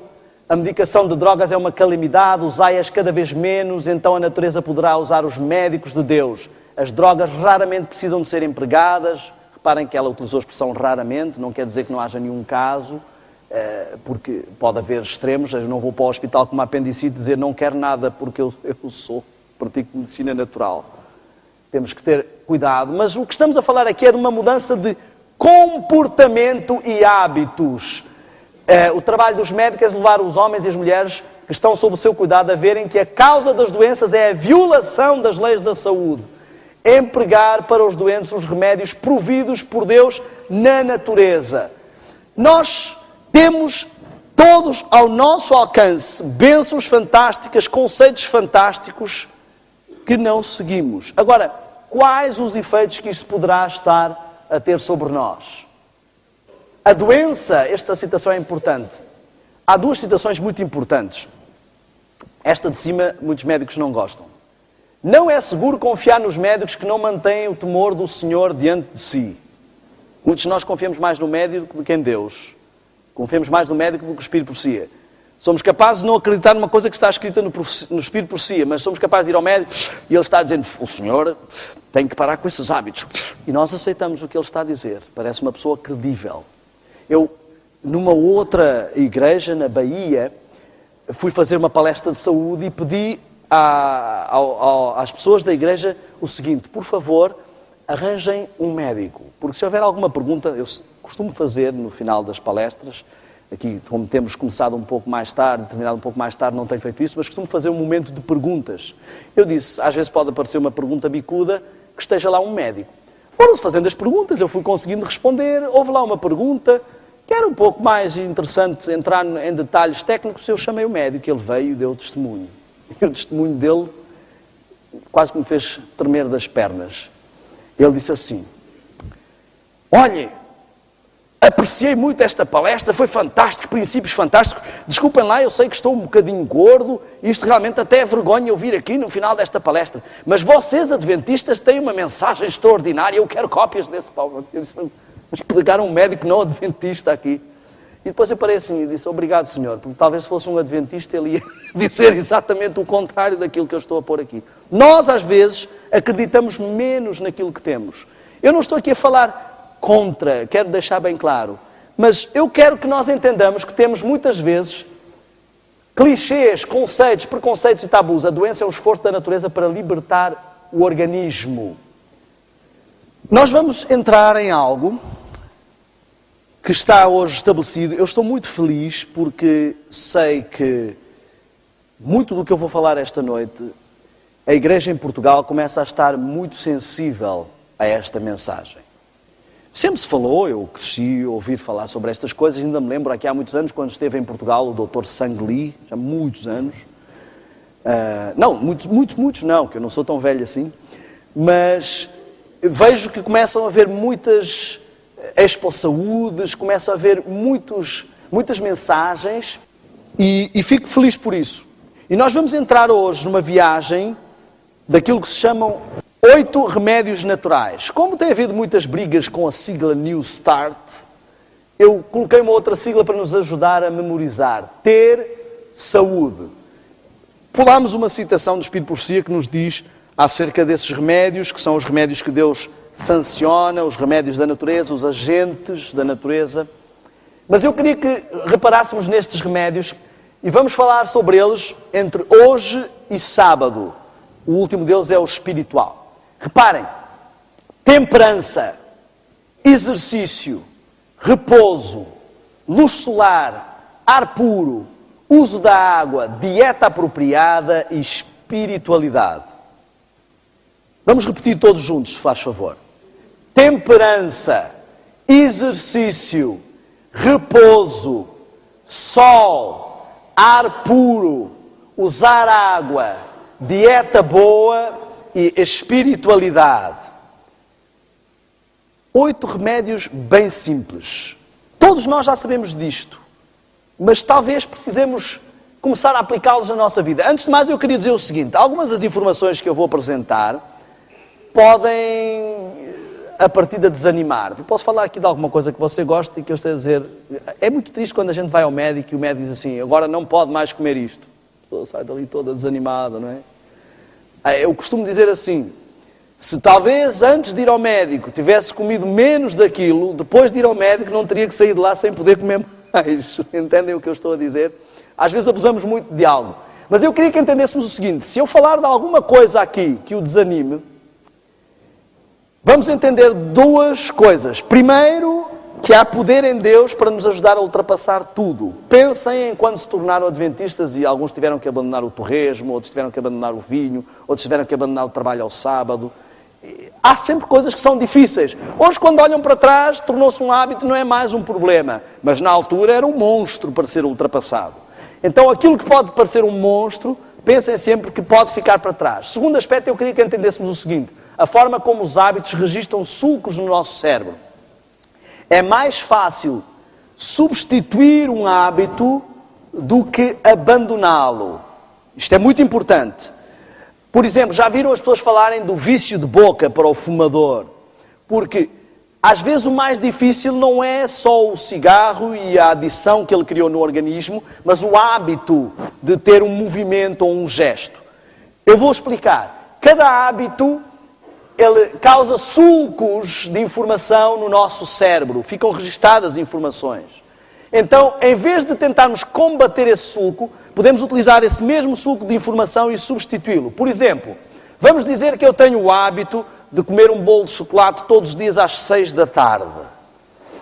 Speaker 1: a medicação de drogas é uma calamidade, usai-as cada vez menos, então a natureza poderá usar os médicos de Deus. As drogas raramente precisam de ser empregadas, reparem que ela utilizou a expressão raramente, não quer dizer que não haja nenhum caso, porque pode haver extremos. Eu não vou para o hospital com uma apendicite dizer não quero nada porque eu pratico medicina natural. Temos que ter cuidado. Mas o que estamos a falar aqui é de uma mudança de comportamento e hábitos. O trabalho dos médicos é levar os homens e as mulheres que estão sob o seu cuidado a verem que a causa das doenças é a violação das leis da saúde. Empregar para os doentes os remédios providos por Deus na natureza. Nós temos todos ao nosso alcance bênçãos fantásticas, conceitos fantásticos que não seguimos. Agora, quais os efeitos que isto poderá estar a ter sobre nós? A doença, esta citação é importante. Há duas citações muito importantes. Esta de cima, muitos médicos não gostam. Não é seguro confiar nos médicos que não mantêm o temor do Senhor diante de si. Muitos de nós confiamos mais no médico do que em Deus. Confiamos mais no médico do que no Espírito Profecia. Somos capazes de não acreditar numa coisa que está escrita no Espírito Profecia, mas somos capazes de ir ao médico e ele está dizendo, o Senhor tem que parar com esses hábitos. E nós aceitamos o que ele está a dizer. Parece uma pessoa credível. Eu, numa outra igreja, na Bahia, fui fazer uma palestra de saúde e pedi às pessoas da igreja o seguinte: por favor, arranjem um médico, porque se houver alguma pergunta, eu costumo fazer no final das palestras, aqui como temos começado um pouco mais tarde, terminado um pouco mais tarde, não tenho feito isso, mas costumo fazer um momento de perguntas. Eu disse, às vezes pode aparecer uma pergunta bicuda, que esteja lá um médico. Foram-se fazendo as perguntas, eu fui conseguindo responder, houve lá uma pergunta, que era um pouco mais interessante entrar em detalhes técnicos, eu chamei o médico, ele veio e deu o testemunho. E o testemunho dele quase que me fez tremer das pernas. Ele disse assim, olhem, apreciei muito esta palestra, foi fantástico, princípios fantásticos. Desculpem lá, eu sei que estou um bocadinho gordo, isto realmente até é vergonha eu vir aqui no final desta palestra, mas vocês, adventistas, têm uma mensagem extraordinária, eu quero cópias desse pau. Eu disse, mas pegaram um médico não adventista aqui. E depois eu parei assim e disse, obrigado, senhor, porque talvez se fosse um adventista ele ia dizer exatamente o contrário daquilo que eu estou a pôr aqui. Nós, às vezes, acreditamos menos naquilo que temos. Eu não estou aqui a falar contra, quero deixar bem claro, mas eu quero que nós entendamos que temos muitas vezes clichês, conceitos, preconceitos e tabus. A doença é um esforço da natureza para libertar o organismo. Nós vamos entrar em algo que está hoje estabelecido. Eu estou muito feliz porque sei que muito do que eu vou falar esta noite, a Igreja em Portugal começa a estar muito sensível a esta mensagem. Sempre se falou, eu cresci a ouvir falar sobre estas coisas, ainda me lembro aqui há muitos anos, quando esteve em Portugal, o Dr. Sangli, já há muitos anos, muitos não, que eu não sou tão velho assim, mas vejo que começam a haver muitas expo-saúdes, começam a haver muitas mensagens e fico feliz por isso. E nós vamos entrar hoje numa viagem daquilo que se chamam 8 remédios naturais. Como tem havido muitas brigas com a sigla New Start, eu coloquei uma outra sigla para nos ajudar a memorizar. Ter saúde. Pulámos uma citação do Espírito Profecia que nos diz acerca desses remédios, que são os remédios que Deus sanciona, os remédios da natureza, os agentes da natureza. Mas eu queria que reparássemos nestes remédios e vamos falar sobre eles entre hoje e sábado. O último deles é o espiritual. Reparem, temperança, exercício, repouso, luz solar, ar puro, uso da água, dieta apropriada e espiritualidade. Vamos repetir todos juntos, se faz favor. Temperança, exercício, repouso, sol, ar puro, usar água, dieta boa e espiritualidade. 8 remédios bem simples. Todos nós já sabemos disto, mas talvez precisemos começar a aplicá-los na nossa vida. Antes de mais, eu queria dizer o seguinte: algumas das informações que eu vou apresentar podem, a partida, desanimar. Eu posso falar aqui de alguma coisa que você gosta e que eu esteja a dizer. É muito triste quando a gente vai ao médico e o médico diz assim, agora não pode mais comer isto. A pessoa sai dali toda desanimada, não é? Eu costumo dizer assim, se talvez antes de ir ao médico tivesse comido menos daquilo, depois de ir ao médico não teria que sair de lá sem poder comer mais. Entendem o que eu estou a dizer? Às vezes abusamos muito de algo. Mas eu queria que entendêssemos o seguinte: se eu falar de alguma coisa aqui que o desanime, vamos entender duas coisas. Primeiro, que há poder em Deus para nos ajudar a ultrapassar tudo. Pensem em quando se tornaram adventistas e alguns tiveram que abandonar o torresmo, outros tiveram que abandonar o vinho, outros tiveram que abandonar o trabalho ao sábado. Há sempre coisas que são difíceis. Hoje, quando olham para trás, tornou-se um hábito, não é mais um problema. Mas na altura era um monstro para ser ultrapassado. Então aquilo que pode parecer um monstro, pensem sempre que pode ficar para trás. Segundo aspecto, eu queria que entendêssemos o seguinte: a forma como os hábitos registram sulcos no nosso cérebro. É mais fácil substituir um hábito do que abandoná-lo. Isto é muito importante. Por exemplo, já viram as pessoas falarem do vício de boca para o fumador? Porque às vezes o mais difícil não é só o cigarro e a adição que ele criou no organismo, mas o hábito de ter um movimento ou um gesto. Eu vou explicar. Cada hábito, ele causa sulcos de informação no nosso cérebro. Ficam registadas informações. Então, em vez de tentarmos combater esse sulco, podemos utilizar esse mesmo sulco de informação e substituí-lo. Por exemplo, vamos dizer que eu tenho o hábito de comer um bolo de chocolate todos os dias às 6 da tarde.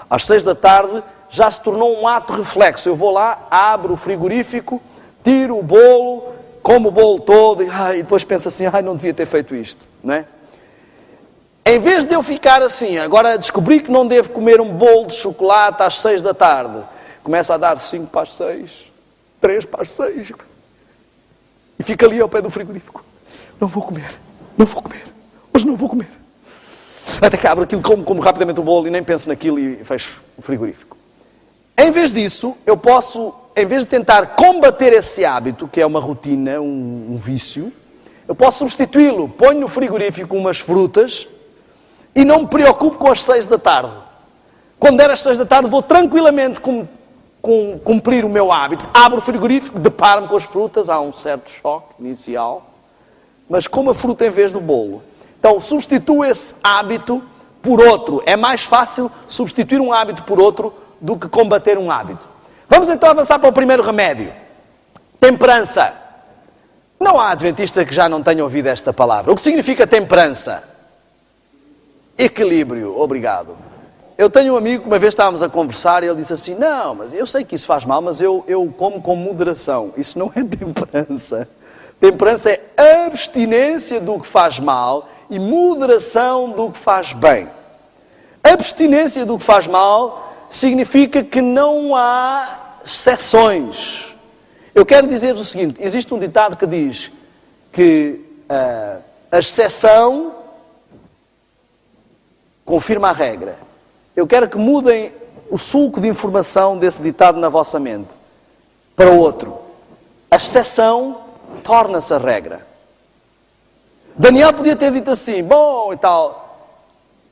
Speaker 1: Às 6 da tarde já se tornou um ato reflexo. Eu vou lá, abro o frigorífico, tiro o bolo, como o bolo todo e depois penso assim: não devia ter feito isto, não é? Em vez de eu ficar assim, agora descobri que não devo comer um bolo de chocolate às 6 da tarde, começa a dar 5 para as 6, 3 para as 6, e fica ali ao pé do frigorífico. Não vou comer, hoje não vou comer. Até que abro aquilo, como rapidamente o bolo e nem penso naquilo e fecho o frigorífico. Em vez disso, eu posso, em vez de tentar combater esse hábito, que é uma rotina, um vício, eu posso substituí-lo. Ponho no frigorífico umas frutas e não me preocupo com as 6 da tarde. Quando der às 6 da tarde, vou tranquilamente cumprir o meu hábito. Abro o frigorífico, deparo-me com as frutas, há um certo choque inicial, mas como a fruta em vez do bolo. Então, substituo esse hábito por outro. É mais fácil substituir um hábito por outro do que combater um hábito. Vamos então avançar para o primeiro remédio. Temperança. Não há adventista que já não tenha ouvido esta palavra. O que significa temperança? Equilíbrio. Obrigado. Eu tenho um amigo que uma vez estávamos a conversar e ele disse assim: não, mas eu sei que isso faz mal, mas eu como com moderação. Isso não é temperança. Temperança é abstinência do que faz mal e moderação do que faz bem. Abstinência do que faz mal significa que não há exceções. Eu quero dizer-vos o seguinte: existe um ditado que diz que a exceção confirma a regra. Eu quero que mudem o sulco de informação desse ditado na vossa mente para outro. A exceção torna-se a regra. Daniel podia ter dito assim: bom e tal.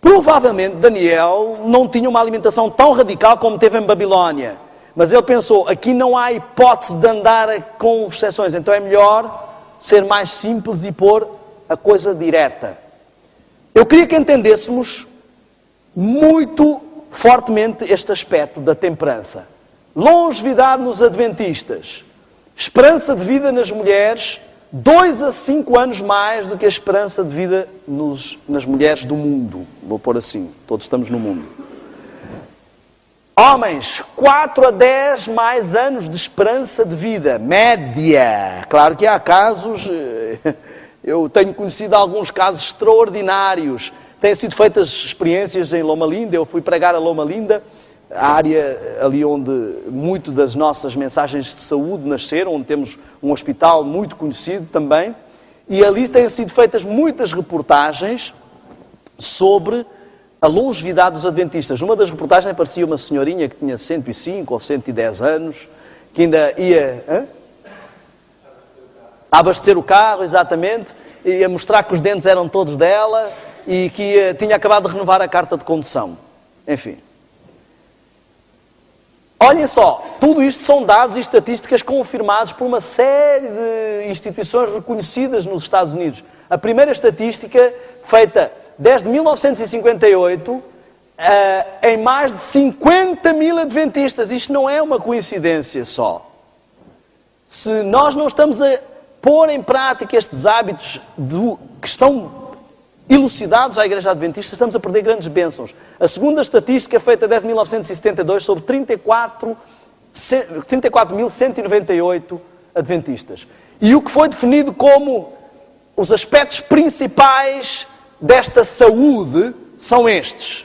Speaker 1: Provavelmente Daniel não tinha uma alimentação tão radical como teve em Babilónia. Mas ele pensou: aqui não há hipótese de andar com exceções. Então é melhor ser mais simples e pôr a coisa direta. Eu queria que entendêssemos muito fortemente este aspecto da temperança. Longevidade nos adventistas. Esperança de vida nas mulheres, 2 a 5 anos mais do que a esperança de vida nas mulheres do mundo. Vou pôr assim, todos estamos no mundo. Homens, 4 a 10 mais anos de esperança de vida, média. Claro que há casos, eu tenho conhecido alguns casos extraordinários. Têm sido feitas experiências em Loma Linda. Eu fui pregar a Loma Linda, a área ali onde muito das nossas mensagens de saúde nasceram, onde temos um hospital muito conhecido também. E ali têm sido feitas muitas reportagens sobre a longevidade dos adventistas. Uma das reportagens aparecia uma senhorinha que tinha 105 ou 110 anos, que ainda ia a abastecer o carro, exatamente, e a mostrar que os dentes eram todos dela, e que tinha acabado de renovar a carta de condução. Enfim. Olhem só, tudo isto são dados e estatísticas confirmados por uma série de instituições reconhecidas nos Estados Unidos. A primeira estatística, feita desde 1958, em mais de 50 mil adventistas. Isto não é uma coincidência só. Se nós não estamos a pôr em prática estes hábitos que estão elucidados à Igreja Adventista, estamos a perder grandes bênçãos. A segunda estatística feita desde 1972 sobre 34.198 adventistas. E o que foi definido como os aspectos principais desta saúde são estes.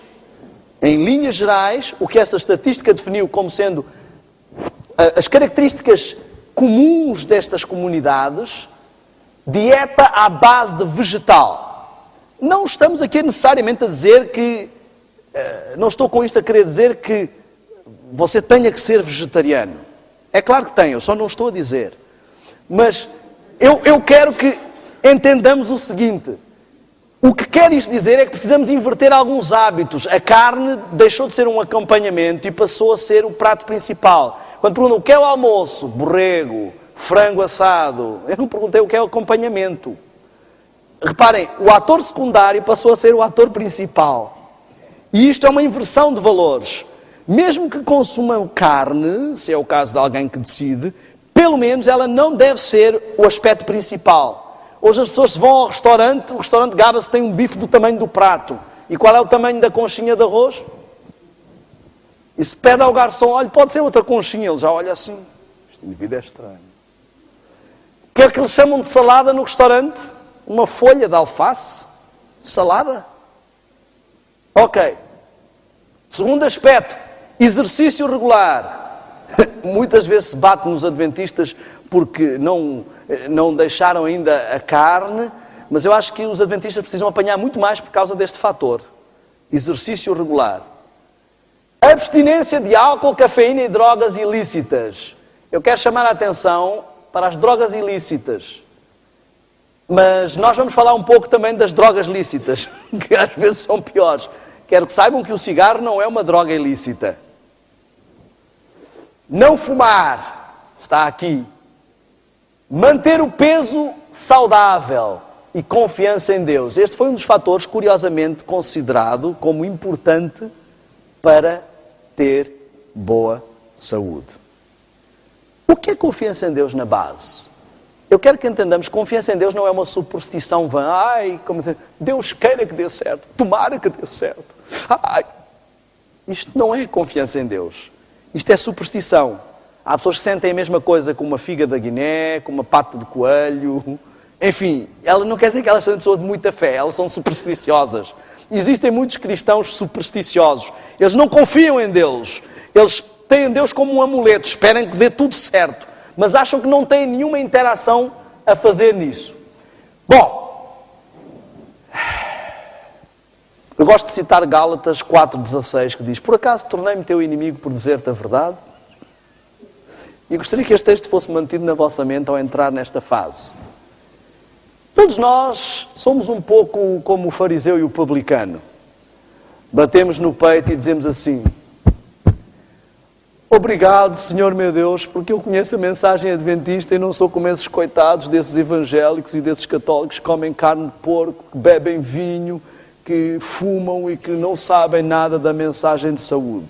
Speaker 1: Em linhas gerais, o que essa estatística definiu como sendo as características comuns destas comunidades: dieta à base de vegetal. Não estamos aqui necessariamente a dizer que, não estou com isto a querer dizer que você tenha que ser vegetariano. É claro que tem, eu só não estou a dizer. Mas eu quero que entendamos o seguinte: o que quer isto dizer é que precisamos inverter alguns hábitos. A carne deixou de ser um acompanhamento e passou a ser o prato principal. Quando perguntam o que é o almoço, borrego, frango assado, eu não perguntei o que é o acompanhamento. Reparem, o ator secundário passou a ser o ator principal. E isto é uma inversão de valores. Mesmo que consumam carne, se é o caso de alguém que decide, pelo menos ela não deve ser o aspecto principal. Hoje as pessoas vão ao restaurante, o restaurante gaba-se tem um bife do tamanho do prato. E qual é o tamanho da conchinha de arroz? E se pede ao garçom, olha, pode ser outra conchinha, ele já olha assim. Este indivíduo é estranho. O que é que eles chamam de salada no restaurante? Uma folha de alface? Salada? Ok. Segundo aspecto, exercício regular. Muitas vezes se bate nos adventistas porque não deixaram ainda a carne, mas eu acho que os adventistas precisam apanhar muito mais por causa deste fator. Exercício regular. Abstinência de álcool, cafeína e drogas ilícitas. Eu quero chamar a atenção para as drogas ilícitas. Mas nós vamos falar um pouco também das drogas lícitas, que às vezes são piores. Quero que saibam que o cigarro não é uma droga ilícita. Não fumar, está aqui. Manter o peso saudável e confiança em Deus. Este foi um dos fatores, curiosamente, considerado como importante para ter boa saúde. O que é confiança em Deus na base? Eu quero que entendamos que confiança em Deus não é uma superstição vã. Ai, como Deus queira que dê certo, tomara que dê certo. Ai. Isto não é confiança em Deus. Isto é superstição. Há pessoas que sentem a mesma coisa com uma figa da Guiné, com uma pata de coelho. Enfim, ela não quer dizer que elas são pessoas de muita fé, elas são supersticiosas. Existem muitos cristãos supersticiosos. Eles não confiam em Deus. Eles têm Deus como um amuleto, esperam que dê tudo certo. Mas acham que não têm nenhuma interação a fazer nisso. Bom, eu gosto de citar Gálatas 4,16, que diz: por acaso tornei-me teu inimigo por dizer-te a verdade? E gostaria que este texto fosse mantido na vossa mente ao entrar nesta fase. Todos nós somos um pouco como o fariseu e o publicano. Batemos no peito e dizemos assim: obrigado, Senhor meu Deus, porque eu conheço a mensagem adventista e não sou como esses coitados desses evangélicos e desses católicos que comem carne de porco, que bebem vinho, que fumam e que não sabem nada da mensagem de saúde.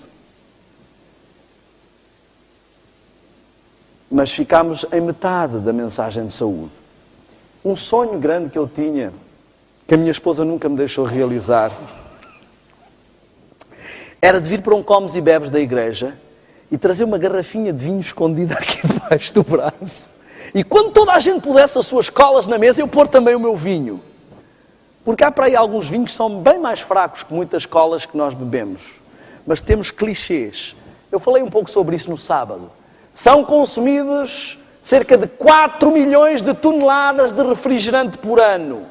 Speaker 1: Mas ficámos em metade da mensagem de saúde. Um sonho grande que eu tinha, que a minha esposa nunca me deixou realizar, era de vir para um comes e bebes da igreja e trazer uma garrafinha de vinho escondida aqui debaixo do braço. E quando toda a gente pudesse as suas colas na mesa, eu pôr também o meu vinho. Porque há para aí alguns vinhos que são bem mais fracos que muitas colas que nós bebemos. Mas temos clichês. Eu falei um pouco sobre isso no sábado. São consumidos cerca de 4 milhões de toneladas de refrigerante por ano.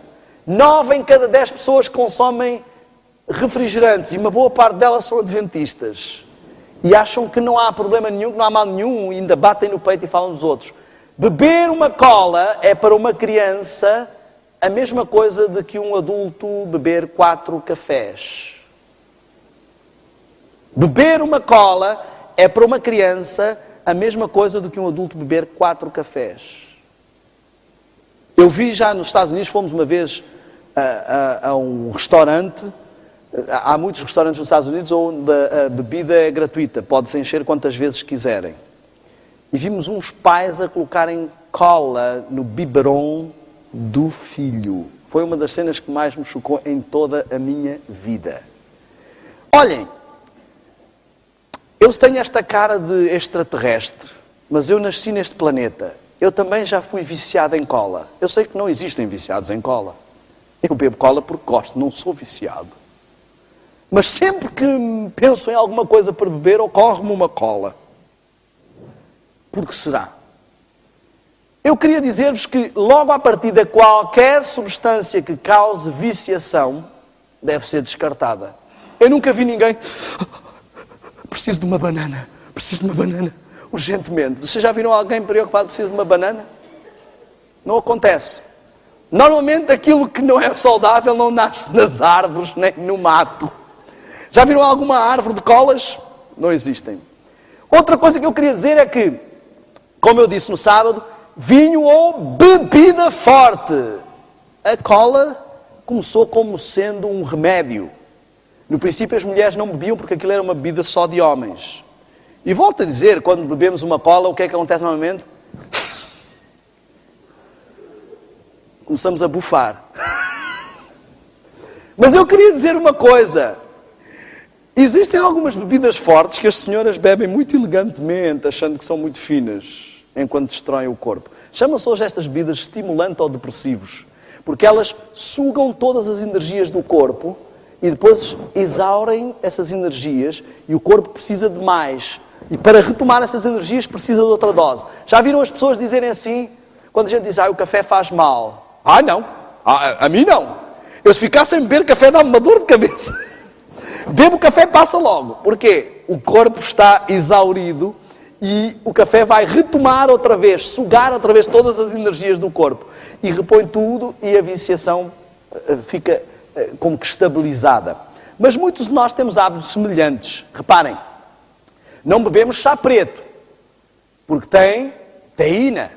Speaker 1: 9 em cada 10 pessoas consomem refrigerantes e uma boa parte delas são adventistas. E acham que não há problema nenhum, que não há mal nenhum, e ainda batem no peito e falam dos outros. Beber uma cola é para uma criança a mesma coisa de que um adulto beber 4 cafés. Beber uma cola é para uma criança a mesma coisa do que um adulto beber 4 cafés. Eu vi já nos Estados Unidos, fomos uma vez a um restaurante Há muitos restaurantes nos Estados Unidos onde a bebida é gratuita, pode-se encher quantas vezes quiserem. E vimos uns pais a colocarem cola no biberon do filho. Foi uma das cenas que mais me chocou em toda a minha vida. Olhem, eu tenho esta cara de extraterrestre, mas eu nasci neste planeta. Eu também já fui viciado em cola. Eu sei que não existem viciados em cola. Eu bebo cola porque gosto, não sou viciado. Mas sempre que penso em alguma coisa para beber, ocorre-me uma cola. Por que será? Eu queria dizer-vos que, logo à partida, qualquer substância que cause viciação deve ser descartada. Eu nunca vi ninguém... Preciso de uma banana. Preciso de uma banana. Urgentemente. Vocês já viram alguém preocupado que precisa de uma banana? Não acontece. Normalmente aquilo que não é saudável não nasce nas árvores nem no mato. Já viram alguma árvore de colas? Não existem. Outra coisa que eu queria dizer é que, como eu disse no sábado, vinho ou bebida forte. A cola começou como sendo um remédio. No princípio as mulheres não bebiam porque aquilo era uma bebida só de homens. E volto a dizer, quando bebemos uma cola, o que é que acontece normalmente? Começamos a bufar. Mas eu queria dizer uma coisa. Existem algumas bebidas fortes que as senhoras bebem muito elegantemente, achando que são muito finas, enquanto destroem o corpo. Chamam-se hoje estas bebidas estimulantes ou depressivos, porque elas sugam todas as energias do corpo e depois exaurem essas energias e o corpo precisa de mais. E para retomar essas energias precisa de outra dose. Já viram as pessoas dizerem assim, quando a gente diz, o café faz mal? Não. A mim não. Eu se ficar sem beber café dá-me uma dor de cabeça. Bebo café passa logo. Porquê? O corpo está exaurido e o café vai retomar outra vez, sugar outra vez todas as energias do corpo. E repõe tudo e a viciação fica como que estabilizada. Mas muitos de nós temos hábitos semelhantes. Reparem. Não bebemos chá preto, porque tem teína.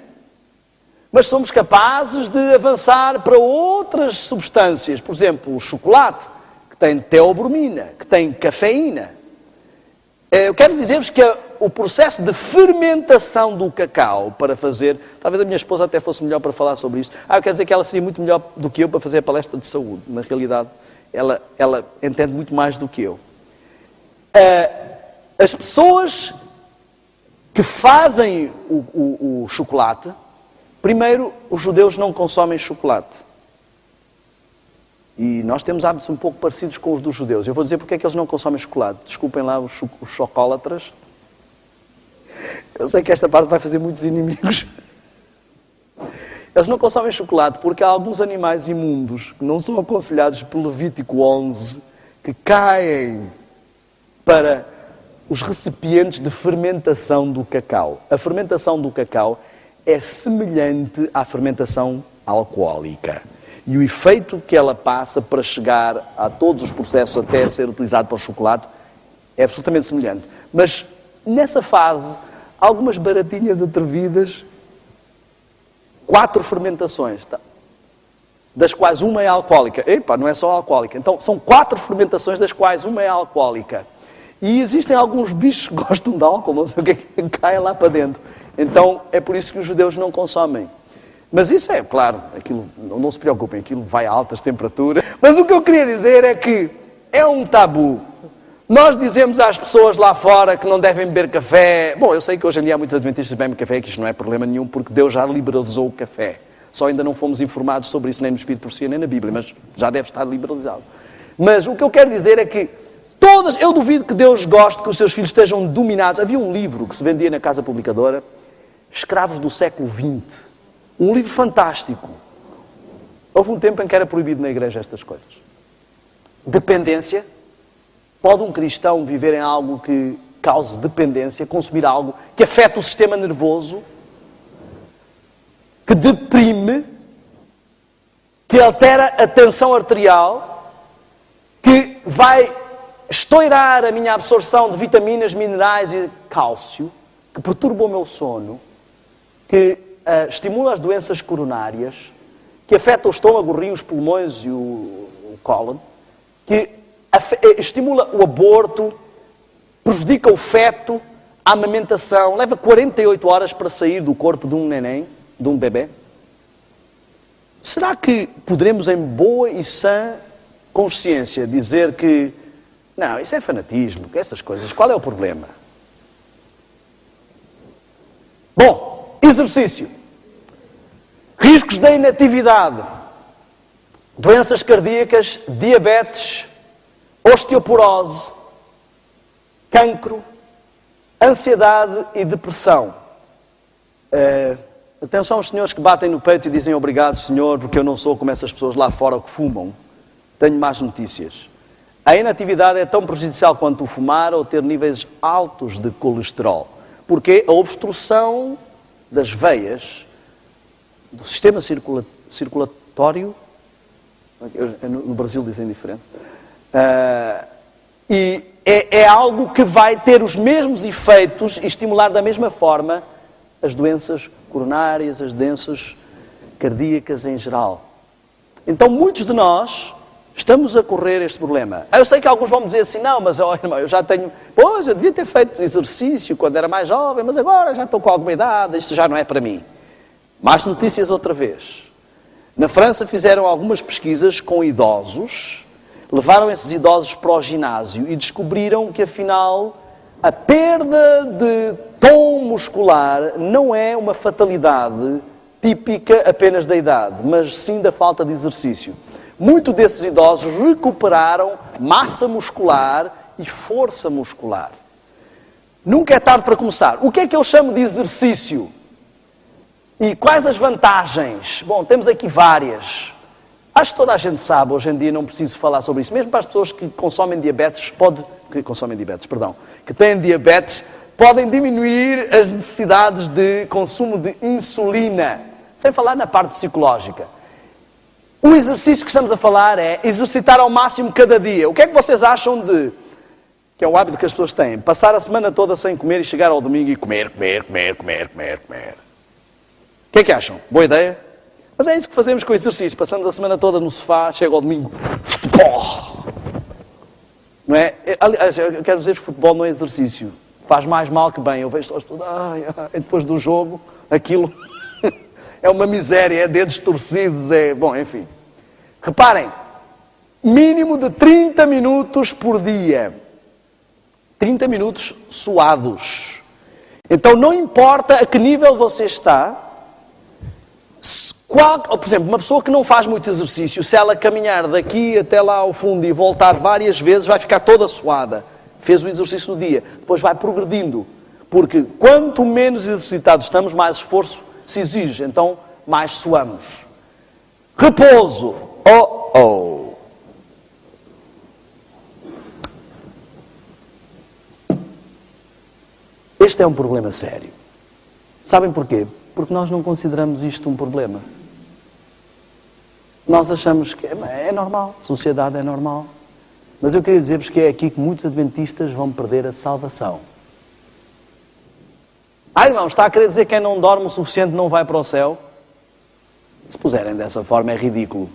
Speaker 1: Mas somos capazes de avançar para outras substâncias. Por exemplo, o chocolate, que tem teobromina, que tem cafeína. Eu quero dizer-vos que o processo de fermentação do cacau para fazer... Talvez a minha esposa até fosse melhor para falar sobre isto. Eu quero dizer que ela seria muito melhor do que eu para fazer a palestra de saúde. Na realidade, ela entende muito mais do que eu. As pessoas que fazem o chocolate, primeiro, os judeus não consomem chocolate. E nós temos hábitos um pouco parecidos com os dos judeus. Eu vou dizer porque é que eles não consomem chocolate. Desculpem lá os chocólatras. Eu sei que esta parte vai fazer muitos inimigos. Eles não consomem chocolate porque há alguns animais imundos que não são aconselhados pelo Levítico 11 que caem para os recipientes de fermentação do cacau. A fermentação do cacau é semelhante à fermentação alcoólica. E o efeito que ela passa para chegar a todos os processos até ser utilizado para o chocolate é absolutamente semelhante. Mas nessa fase, algumas baratinhas atrevidas, 4 fermentações, das quais uma é alcoólica. Não é só alcoólica. Então, são 4 fermentações, das quais uma é alcoólica. E existem alguns bichos que gostam de álcool, não sei o que é que cai lá para dentro. Então, é por isso que os judeus não consomem. Mas isso é, claro, aquilo, não se preocupem, aquilo vai a altas temperaturas. Mas o que eu queria dizer é que é um tabu. Nós dizemos às pessoas lá fora que não devem beber café. Bom, eu sei que hoje em dia há muitos adventistas que bebem café, que isto não é problema nenhum, porque Deus já liberalizou o café. Só ainda não fomos informados sobre isso, nem no Espírito Profecia, nem na Bíblia, mas já deve estar liberalizado. Mas o que eu quero dizer é que eu duvido que Deus goste que os seus filhos estejam dominados. Havia um livro que se vendia na Casa Publicadora, Escravos do século XX. Um livro fantástico. Houve um tempo em que era proibido na igreja estas coisas. Dependência. Pode um cristão viver em algo que cause dependência, consumir algo que afeta o sistema nervoso, que deprime, que altera a tensão arterial, que vai estourar a minha absorção de vitaminas, minerais e cálcio, que perturba o meu sono, que estimula as doenças coronárias, que afeta o estômago, o rim, os pulmões e o cólon, que estimula o aborto, prejudica o feto, a amamentação, leva 48 horas para sair do corpo de um neném, de um bebê. Será que poderemos, em boa e sã consciência, dizer que não, isso é fanatismo, essas coisas, qual é o problema? Bom, exercício. Riscos da inatividade, doenças cardíacas, diabetes, osteoporose, cancro, ansiedade e depressão. Atenção aos senhores que batem no peito e dizem obrigado, Senhor, porque eu não sou como essas pessoas lá fora que fumam. Tenho más notícias. A inatividade é tão prejudicial quanto o fumar ou ter níveis altos de colesterol. Porque a obstrução das veias, do sistema circulatório, no Brasil dizem diferente, e é algo que vai ter os mesmos efeitos e estimular da mesma forma as doenças coronárias, as doenças cardíacas em geral. Então, muitos de nós estamos a correr este problema. Eu sei que alguns vão me dizer assim, não, mas irmão, eu já tenho... Pois, eu devia ter feito exercício quando era mais jovem, mas agora já estou com alguma idade, isto já não é para mim. Mais notícias outra vez. Na França fizeram algumas pesquisas com idosos, levaram esses idosos para o ginásio e descobriram que, afinal, a perda de tom muscular não é uma fatalidade típica apenas da idade, mas sim da falta de exercício. Muitos desses idosos recuperaram massa muscular e força muscular. Nunca é tarde para começar. O que é que eu chamo de exercício? E quais as vantagens? Bom, temos aqui várias. Acho que toda a gente sabe, hoje em dia não preciso falar sobre isso. Mesmo para as pessoas que consomem diabetes, que têm diabetes, podem diminuir as necessidades de consumo de insulina. Sem falar na parte psicológica. O exercício que estamos a falar é exercitar ao máximo cada dia. O que é que vocês acham de, que é o hábito que as pessoas têm, passar a semana toda sem comer e chegar ao domingo e comer. O que é que acham? Boa ideia? Mas é isso que fazemos com o exercício. Passamos a semana toda no sofá, chega ao domingo, futebol. Não é? Aliás, eu quero dizer que futebol não é exercício. Faz mais mal que bem. Eu vejo só as pessoas, depois do jogo, aquilo... É uma miséria, é dedos torcidos, Bom, enfim. Reparem, mínimo de 30 minutos por dia. 30 minutos suados. Então, não importa a que nível você está, por exemplo, uma pessoa que não faz muito exercício, se ela caminhar daqui até lá ao fundo e voltar várias vezes, vai ficar toda suada. Fez o exercício do dia. Depois vai progredindo. Porque quanto menos exercitados estamos, mais esforço se exige, então mais suamos. Repouso. Este é um problema sério. Sabem porquê? Porque nós não consideramos isto um problema. Nós achamos que é normal, a sociedade é normal. Mas eu queria dizer-vos que é aqui que muitos adventistas vão perder a salvação. Irmão, está a querer dizer que quem não dorme o suficiente não vai para o céu? Se puserem dessa forma é ridículo.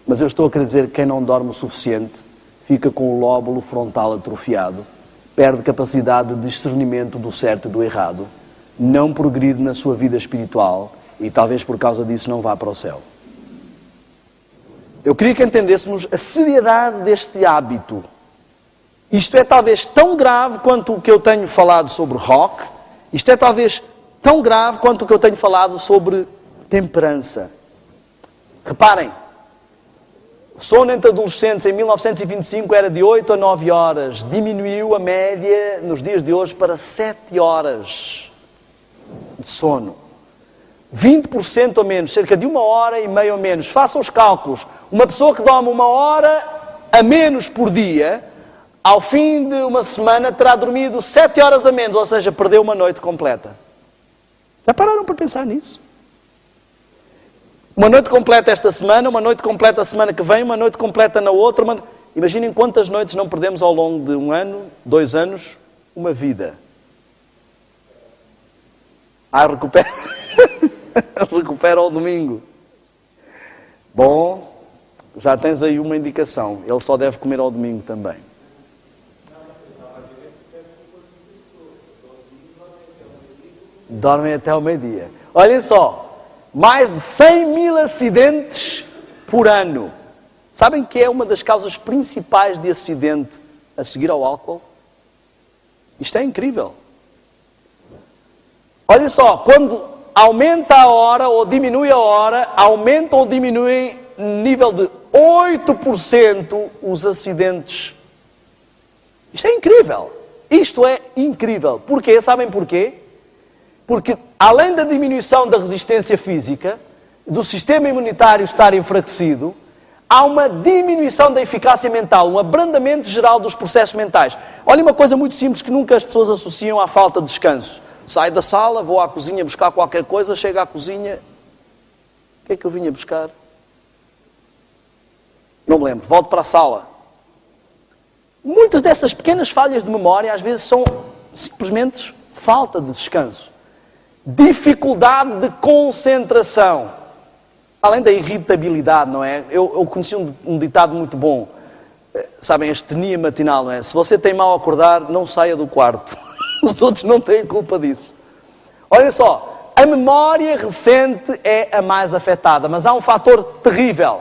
Speaker 1: Mas eu estou a querer dizer que quem não dorme o suficiente fica com o lóbulo frontal atrofiado, perde capacidade de discernimento do certo e do errado, não progride na sua vida espiritual e talvez por causa disso não vá para o céu. Eu queria que entendêssemos a seriedade deste hábito. Isto é talvez tão grave quanto o que eu tenho falado sobre rock. Isto é talvez tão grave quanto o que eu tenho falado sobre temperança. Reparem, o sono entre adolescentes em 1925 era de 8 a 9 horas. Diminuiu a média nos dias de hoje para 7 horas de sono. 20% a menos, cerca de 1h30 a menos. Façam os cálculos. Uma pessoa que dorme 1 hora a menos por dia, ao fim de uma semana terá dormido 7 horas a menos, ou seja, perdeu uma noite completa. Já pararam para pensar nisso? Uma noite completa esta semana, uma noite completa a semana que vem, uma noite completa na outra. Imaginem quantas noites não perdemos ao longo de 1 ano, 2 anos, uma vida. recupera ao domingo. Bom, Já tens aí uma indicação. Ele só deve comer ao domingo também. Dormem até ao meio-dia. Olhem só, mais de 100 mil acidentes por ano. Sabem que é uma das causas principais de acidente a seguir ao álcool? Isto é incrível. Olhem só, quando aumenta a hora ou diminui a hora, aumenta ou diminui nível de 8% os acidentes. Isto é incrível. Isto é incrível. Porquê? Sabem porquê? Porque, além da diminuição da resistência física, do sistema imunitário estar enfraquecido, há uma diminuição da eficácia mental, um abrandamento geral dos processos mentais. Olha uma coisa muito simples que nunca as pessoas associam à falta de descanso. Saio da sala, vou à cozinha buscar qualquer coisa, chego à cozinha... O que é que eu vinha buscar? Não me lembro. Volto para a sala. Muitas dessas pequenas falhas de memória, às vezes, são simplesmente falta de descanso. Dificuldade de concentração. Além da irritabilidade, não é? Eu conheci um ditado muito bom. Sabem, a astenia matinal, não é? Se você tem mal a acordar, não saia do quarto. Os outros não têm culpa disso. Olhem só, a memória recente é a mais afetada, mas há um fator terrível.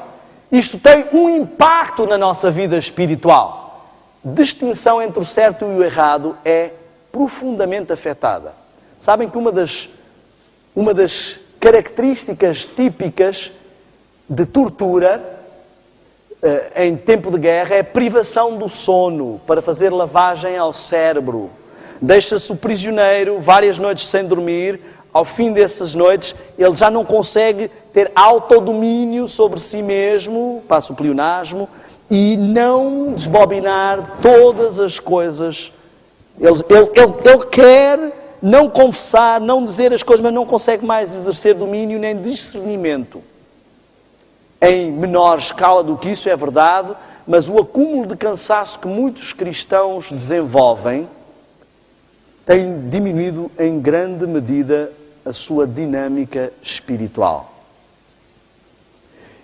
Speaker 1: Isto tem um impacto na nossa vida espiritual. Distinção entre o certo e o errado é profundamente afetada. Sabem que uma das características típicas de tortura em tempo de guerra é a privação do sono para fazer lavagem ao cérebro. Deixa-se o prisioneiro várias noites sem dormir. Ao fim dessas noites, ele já não consegue ter autodomínio sobre si mesmo, passa o pleonasmo, e não desbobinar todas as coisas. Ele quer não confessar, não dizer as coisas, mas não consegue mais exercer domínio nem discernimento. Em menor escala do que isso, é verdade, mas o acúmulo de cansaço que muitos cristãos desenvolvem tem diminuído em grande medida a sua dinâmica espiritual.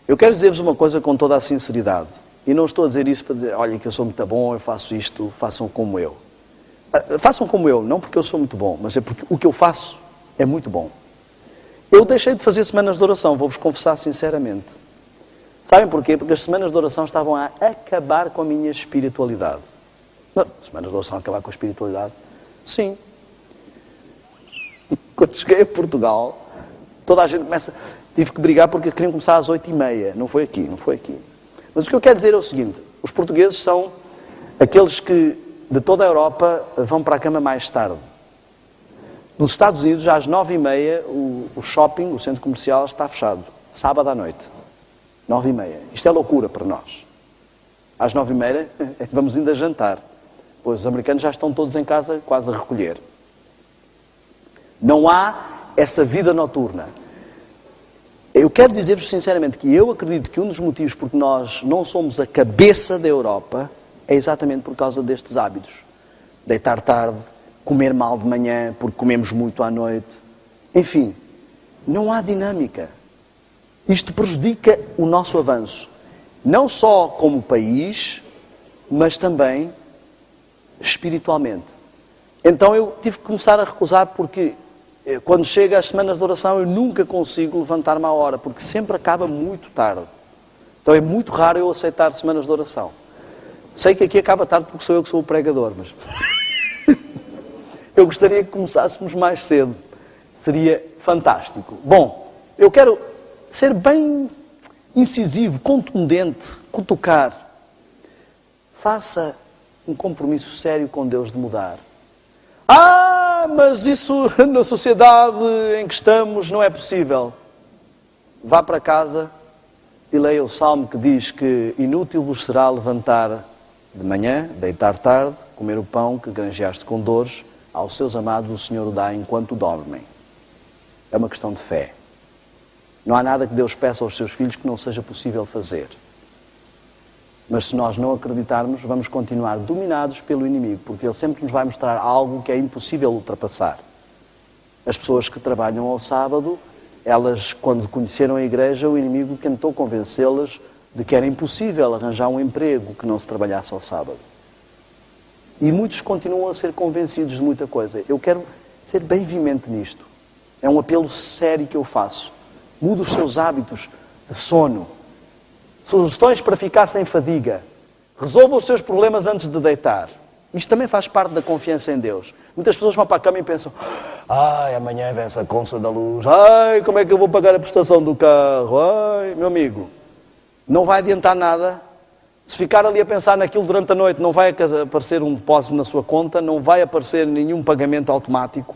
Speaker 1: Eu quero dizer-vos uma coisa com toda a sinceridade, e não estou a dizer isso para dizer, olhem que eu sou muito bom, eu faço isto, façam como eu. Façam como eu, não porque eu sou muito bom, mas é porque o que eu faço é muito bom. Eu deixei de fazer semanas de oração, vou-vos confessar sinceramente. Sabem porquê? Porque as semanas de oração estavam a acabar com a minha espiritualidade. Não, semanas de oração acabar com a espiritualidade? Sim. Quando cheguei a Portugal, toda a gente começa... Tive que brigar porque queriam começar às 8h30. Não foi aqui. Mas o que eu quero dizer é o seguinte. Os portugueses são aqueles que, de toda a Europa, vão para a cama mais tarde. Nos Estados Unidos, já às 9h30, o shopping, o centro comercial, está fechado. Sábado à noite. 9h30. Isto é loucura para nós. Às 9h30, vamos ainda jantar. Pois os americanos já estão todos em casa, quase a recolher. Não há essa vida noturna. Eu quero dizer-vos sinceramente que eu acredito que um dos motivos porque nós não somos a cabeça da Europa é exatamente por causa destes hábitos. Deitar tarde, comer mal de manhã porque comemos muito à noite. Enfim, não há dinâmica. Isto prejudica o nosso avanço. Não só como país, mas também espiritualmente. Então eu tive que começar a recusar porque quando chega às semanas de oração eu nunca consigo levantar-me à hora, porque sempre acaba muito tarde. Então é muito raro eu aceitar semanas de oração. Sei que aqui acaba tarde porque sou eu que sou o pregador, mas eu gostaria que começássemos mais cedo. Seria fantástico. Bom, eu quero ser bem incisivo, contundente, cutucar. Faça um compromisso sério com Deus de mudar. Mas isso na sociedade em que estamos não é possível. Vá para casa e leia o salmo que diz que inútil vos será levantar de manhã, deitar tarde, comer o pão que granjeaste com dores, aos seus amados o Senhor o dá enquanto dormem. É uma questão de fé. Não há nada que Deus peça aos seus filhos que não seja possível fazer. Mas se nós não acreditarmos, vamos continuar dominados pelo inimigo, porque ele sempre nos vai mostrar algo que é impossível ultrapassar. As pessoas que trabalham ao sábado, elas, quando conheceram a igreja, o inimigo tentou convencê-las de que era impossível arranjar um emprego que não se trabalhasse ao sábado. E muitos continuam a ser convencidos de muita coisa. Eu quero ser bem veemente nisto. É um apelo sério que eu faço. Mude os seus hábitos de sono. Sugestões para ficar sem fadiga. Resolva os seus problemas antes de deitar. Isto também faz parte da confiança em Deus. Muitas pessoas vão para a cama e pensam: ai, amanhã vem essa conta da luz. Ai, como é que eu vou pagar a prestação do carro? Ai, meu amigo, não vai adiantar nada. Se ficar ali a pensar naquilo durante a noite, não vai aparecer um depósito na sua conta, não vai aparecer nenhum pagamento automático.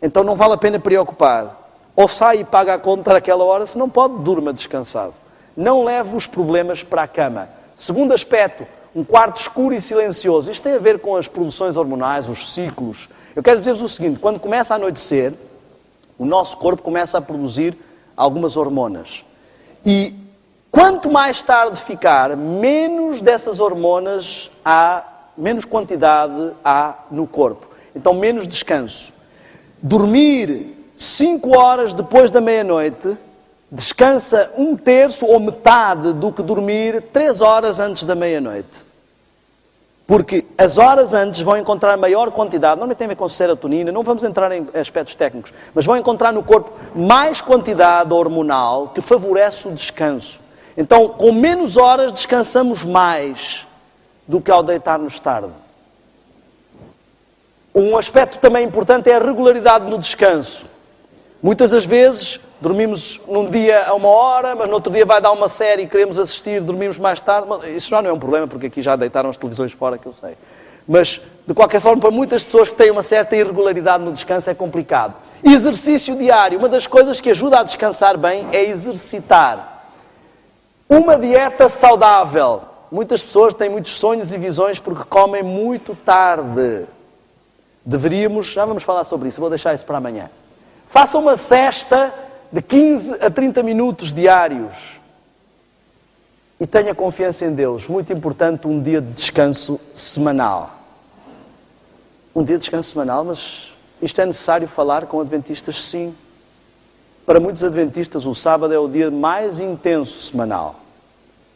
Speaker 1: Então não vale a pena preocupar. Ou sai e paga a conta naquela hora, se não pode, durma descansado. Não leve os problemas para a cama. Segundo aspecto, um quarto escuro e silencioso. Isto tem a ver com as produções hormonais, os ciclos. Eu quero dizer-vos o seguinte: quando começa a anoitecer, o nosso corpo começa a produzir algumas hormonas. E quanto mais tarde ficar, menos dessas hormonas há, menos quantidade há no corpo. Então, menos descanso. Dormir 5 horas depois da meia-noite descansa 1/3 ou metade do que dormir 3 horas antes da meia-noite. Porque as horas antes vão encontrar maior quantidade, não tem a ver com serotonina, não vamos entrar em aspectos técnicos, mas vão encontrar no corpo mais quantidade hormonal que favorece o descanso. Então, com menos horas, descansamos mais do que ao deitar-nos tarde. Um aspecto também importante é a regularidade no descanso. Muitas das vezes, dormimos num dia a 1 hora, mas no outro dia vai dar uma série e queremos assistir, dormimos mais tarde. Isso já não é um problema, porque aqui já deitaram as televisões fora, que eu sei. Mas, de qualquer forma, para muitas pessoas que têm uma certa irregularidade no descanso é complicado. Exercício diário. Uma das coisas que ajuda a descansar bem é exercitar. Uma dieta saudável. Muitas pessoas têm muitos sonhos e visões porque comem muito tarde. Deveríamos, já vamos falar sobre isso, vou deixar isso para amanhã. Faça uma cesta de 15 a 30 minutos diários. E tenha confiança em Deus. Muito importante, um dia de descanso semanal. Um dia de descanso semanal, mas isto é necessário falar com adventistas, sim. Para muitos adventistas, o sábado é o dia mais intenso semanal.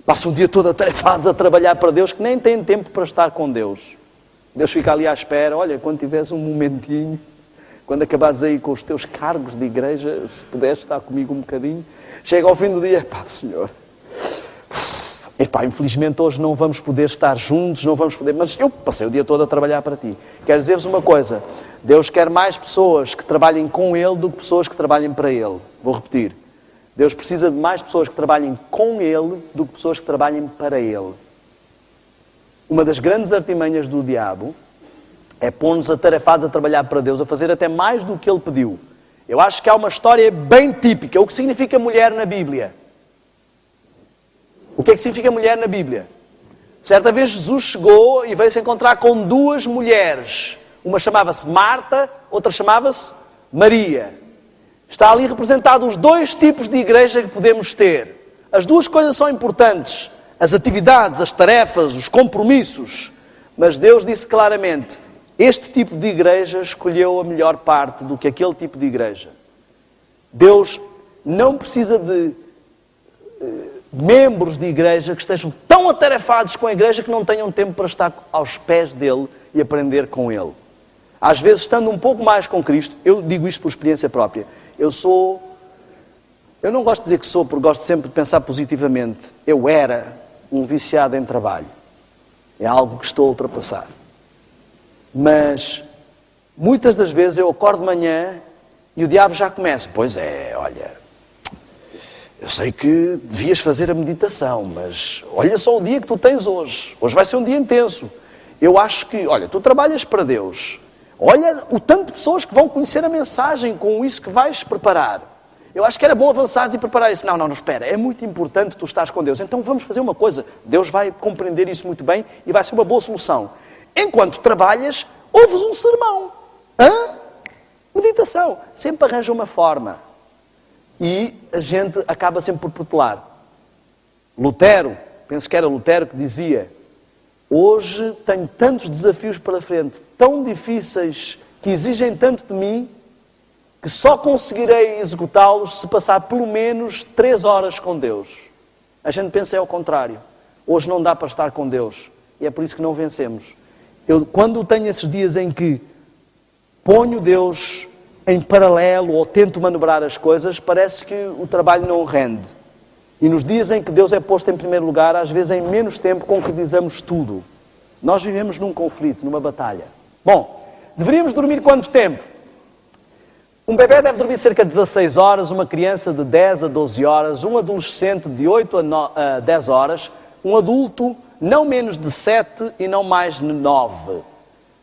Speaker 1: Passa um dia todo atarefados a trabalhar para Deus, que nem têm tempo para estar com Deus. Deus fica ali à espera. Olha, quando tiveres um momentinho, quando acabares aí com os teus cargos de igreja, se puderes estar comigo um bocadinho, chega ao fim do dia: epá, Senhor, epá, infelizmente hoje não vamos poder estar juntos, não vamos poder, mas eu passei o dia todo a trabalhar para ti. Quero dizer-vos uma coisa: Deus quer mais pessoas que trabalhem com Ele do que pessoas que trabalhem para Ele. Vou repetir. Deus precisa de mais pessoas que trabalhem com Ele do que pessoas que trabalhem para Ele. Uma das grandes artimanhas do diabo é pôr-nos atarefados a trabalhar para Deus, a fazer até mais do que Ele pediu. Eu acho que há uma história bem típica. O que significa mulher na Bíblia? O que é que significa mulher na Bíblia? Certa vez Jesus chegou e veio se encontrar com 2 mulheres. Uma chamava-se Marta, outra chamava-se Maria. Está ali representado os 2 tipos de igreja que podemos ter. As 2 coisas são importantes. As atividades, as tarefas, os compromissos. Mas Deus disse claramente: este tipo de igreja escolheu a melhor parte do que aquele tipo de igreja. Deus não precisa de membros de igreja que estejam tão atarefados com a igreja que não tenham tempo para estar aos pés dele e aprender com ele. Às vezes, estando um pouco mais com Cristo, eu digo isto por experiência própria, eu não gosto de dizer que sou, porque gosto sempre de pensar positivamente. Eu era um viciado em trabalho. É algo que estou a ultrapassar. Mas, muitas das vezes eu acordo de manhã e o diabo já começa. Pois é, olha, eu sei que devias fazer a meditação, mas olha só o dia que tu tens hoje. Hoje vai ser um dia intenso. Eu acho que, olha, tu trabalhas para Deus. Olha o tanto de pessoas que vão conhecer a mensagem com isso que vais preparar. Eu acho que era bom avançares e preparar isso. Não, espera, é muito importante tu estares com Deus. Então vamos fazer uma coisa. Deus vai compreender isso muito bem e vai ser uma boa solução. Enquanto trabalhas, ouves um sermão. Meditação. Sempre arranja uma forma. E a gente acaba sempre por protelar. Lutero, penso que era Lutero que dizia: hoje tenho tantos desafios pela frente, tão difíceis, que exigem tanto de mim, que só conseguirei executá-los se passar pelo menos 3 horas com Deus. A gente pensa é o contrário. Hoje não dá para estar com Deus. E é por isso que não vencemos. Quando tenho esses dias em que ponho Deus em paralelo ou tento manobrar as coisas, parece que o trabalho não rende. E nos dias em que Deus é posto em primeiro lugar, às vezes em menos tempo concretizamos tudo. Nós vivemos num conflito, numa batalha. Bom, deveríamos dormir quanto tempo? Um bebê deve dormir cerca de 16 horas, uma criança de 10 a 12 horas, um adolescente de 8 a 10 horas, um adulto não menos de 7 e não mais de 9.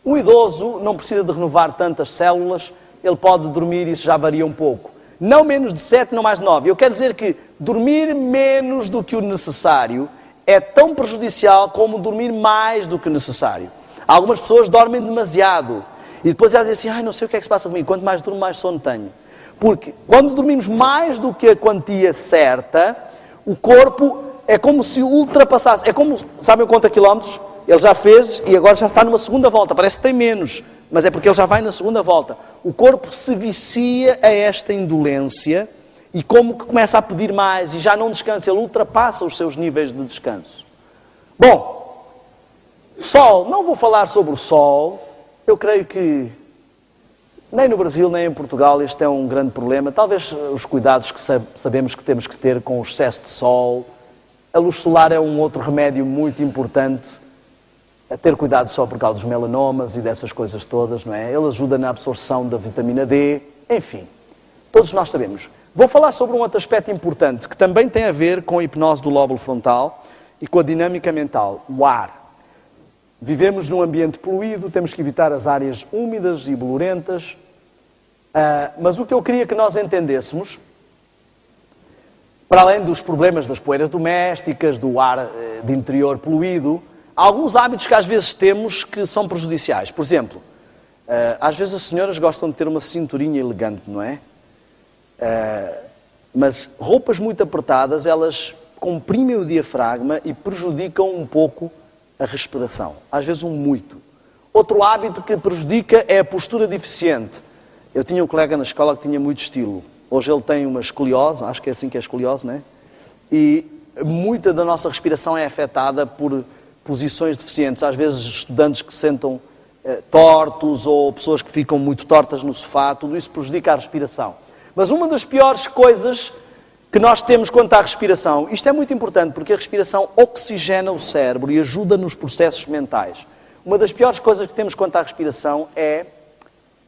Speaker 1: Um idoso não precisa de renovar tantas células, ele pode dormir, isso já varia um pouco. Não menos de 7, não mais de 9. Eu quero dizer que dormir menos do que o necessário é tão prejudicial como dormir mais do que o necessário. Algumas pessoas dormem demasiado e depois elas dizem assim, não sei o que é que se passa comigo, quanto mais durmo, mais sono tenho. Porque quando dormimos mais do que a quantia certa, o corpo é como se ultrapassasse, é como, sabem quantos quilómetros? Ele já fez e agora já está numa segunda volta, parece que tem menos, mas é porque ele já vai na segunda volta. O corpo se vicia a esta indolência e como que começa a pedir mais e já não descansa, ele ultrapassa os seus níveis de descanso. Bom, sol, não vou falar sobre o sol, eu creio que nem no Brasil nem em Portugal este é um grande problema, talvez os cuidados que sabemos que temos que ter com o excesso de sol, a luz solar é um outro remédio muito importante, a ter cuidado só por causa dos melanomas e dessas coisas todas, não é? Ele ajuda na absorção da vitamina D, enfim, todos nós sabemos. Vou falar sobre um outro aspecto importante que também tem a ver com a hipnose do lóbulo frontal e com a dinâmica mental, o ar. Vivemos num ambiente poluído, temos que evitar as áreas úmidas e bolorentas, mas o que eu queria que nós entendêssemos, para além dos problemas das poeiras domésticas, do ar de interior poluído, há alguns hábitos que às vezes temos que são prejudiciais. Por exemplo, às vezes as senhoras gostam de ter uma cinturinha elegante, não é? Mas roupas muito apertadas, elas comprimem o diafragma e prejudicam um pouco a respiração. Às vezes muito. Outro hábito que prejudica é a postura deficiente. Eu tinha um colega na escola que tinha muito estilo. Hoje ele tem uma escoliose, acho que é assim que é escoliose, não é? E muita da nossa respiração é afetada por posições deficientes. Às vezes estudantes que sentam tortos ou pessoas que ficam muito tortas no sofá, tudo isso prejudica a respiração. Mas uma das piores coisas que nós temos quanto à respiração, isto é muito importante porque a respiração oxigena o cérebro e ajuda nos processos mentais. Uma das piores coisas que temos quanto à respiração é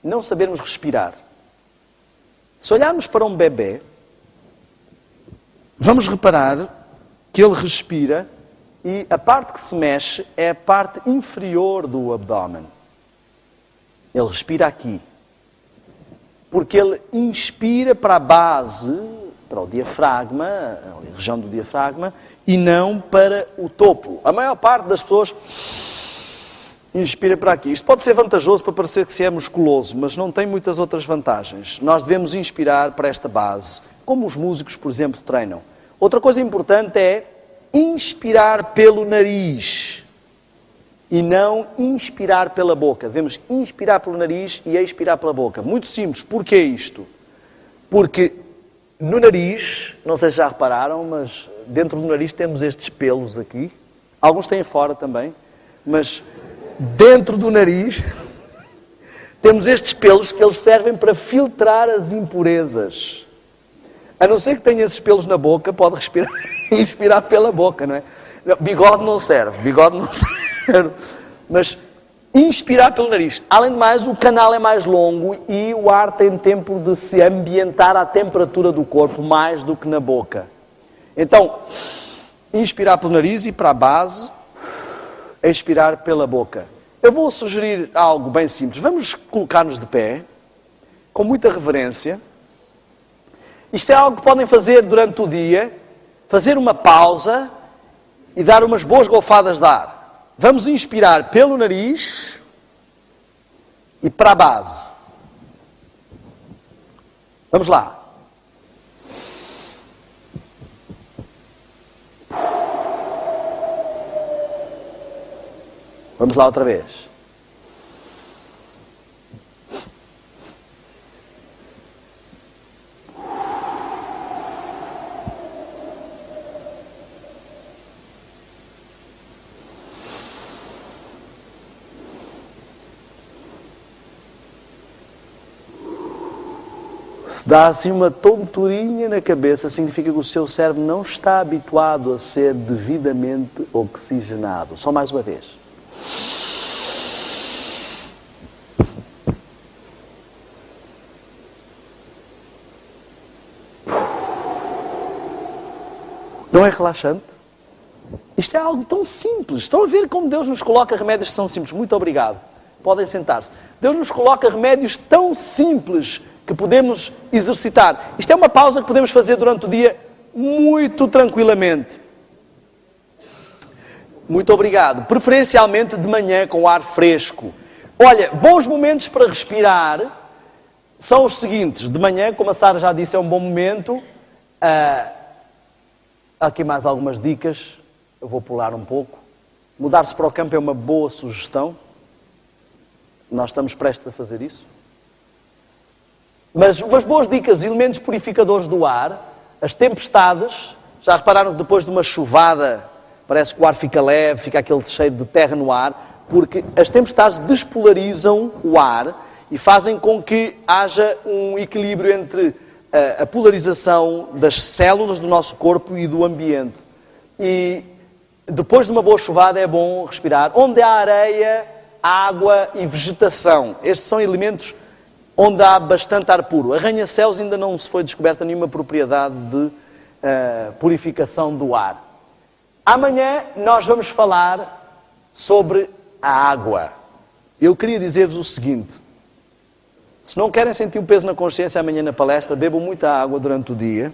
Speaker 1: não sabermos respirar. Se olharmos para um bebê, vamos reparar que ele respira e a parte que se mexe é a parte inferior do abdômen. Ele respira aqui. Porque ele inspira para a base, para o diafragma, a região do diafragma, e não para o topo. A maior parte das pessoas inspira para aqui. Isto pode ser vantajoso para parecer que se é musculoso, mas não tem muitas outras vantagens. Nós devemos inspirar para esta base, como os músicos, por exemplo, treinam. Outra coisa importante é inspirar pelo nariz e não inspirar pela boca. Devemos inspirar pelo nariz e expirar pela boca. Muito simples. Porquê isto? Porque no nariz, não sei se já repararam, mas dentro do nariz temos estes pelos aqui. Alguns têm fora também, mas dentro do nariz temos estes pelos que eles servem para filtrar as impurezas. A não ser que tenha esses pelos na boca, pode respirar, inspirar pela boca, não é? Bigode não serve, mas inspirar pelo nariz. Além de mais, o canal é mais longo e o ar tem tempo de se ambientar à temperatura do corpo mais do que na boca. Então, inspirar pelo nariz e para a base, expirar pela boca. Eu vou sugerir algo bem simples. Vamos colocar-nos de pé, com muita reverência. Isto é algo que podem fazer durante o dia, fazer uma pausa e dar umas boas golfadas de ar. Vamos inspirar pelo nariz e para a base. Vamos lá. Vamos lá outra vez. Se dá assim uma tonturinha na cabeça, significa que o seu cérebro não está habituado a ser devidamente oxigenado. Só mais uma vez. Não é relaxante? Isto é algo tão simples. Estão a ver como Deus nos coloca remédios que são simples. Muito obrigado. Podem sentar-se. Deus nos coloca remédios tão simples que podemos exercitar. Isto é uma pausa que podemos fazer durante o dia muito tranquilamente. Muito obrigado. Preferencialmente de manhã com ar fresco. Olha, bons momentos para respirar são os seguintes. De manhã, como a Sara já disse, é um bom momento. Aqui mais algumas dicas. Eu vou pular um pouco. Mudar-se para o campo é uma boa sugestão. Nós estamos prestes a fazer isso. Mas umas boas dicas, elementos purificadores do ar, as tempestades, já repararam que depois de uma chuvada parece que o ar fica leve, fica aquele cheiro de terra no ar, porque as tempestades despolarizam o ar e fazem com que haja um equilíbrio entre a polarização das células do nosso corpo e do ambiente. E depois de uma boa chuvada é bom respirar. Onde há areia, água e vegetação. Estes são elementos onde há bastante ar puro. Arranha-céus ainda não se foi descoberta nenhuma propriedade de purificação do ar. Amanhã nós vamos falar sobre a água. Eu queria dizer-vos o seguinte. Se não querem sentir um peso na consciência amanhã na palestra, bebam muita água durante o dia.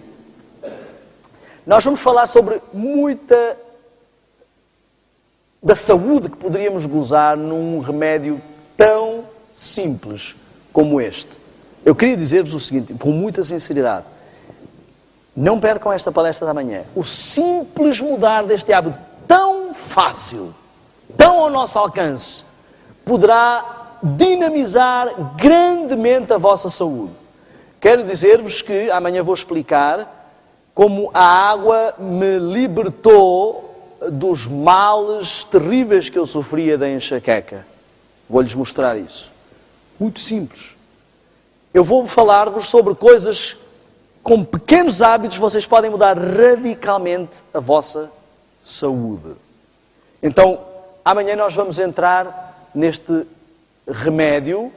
Speaker 1: Nós vamos falar sobre muita da saúde que poderíamos gozar num remédio tão simples como este. Eu queria dizer-vos o seguinte, com muita sinceridade. Não percam esta palestra da manhã. O simples mudar deste hábito tão fácil, tão ao nosso alcance, poderá dinamizar grandemente a vossa saúde. Quero dizer-vos que amanhã vou explicar como a água me libertou dos males terríveis que eu sofria da enxaqueca. Vou-lhes mostrar isso. Muito simples. Eu vou falar-vos sobre coisas, com pequenos hábitos, vocês podem mudar radicalmente a vossa saúde. Então, amanhã nós vamos entrar neste remédio,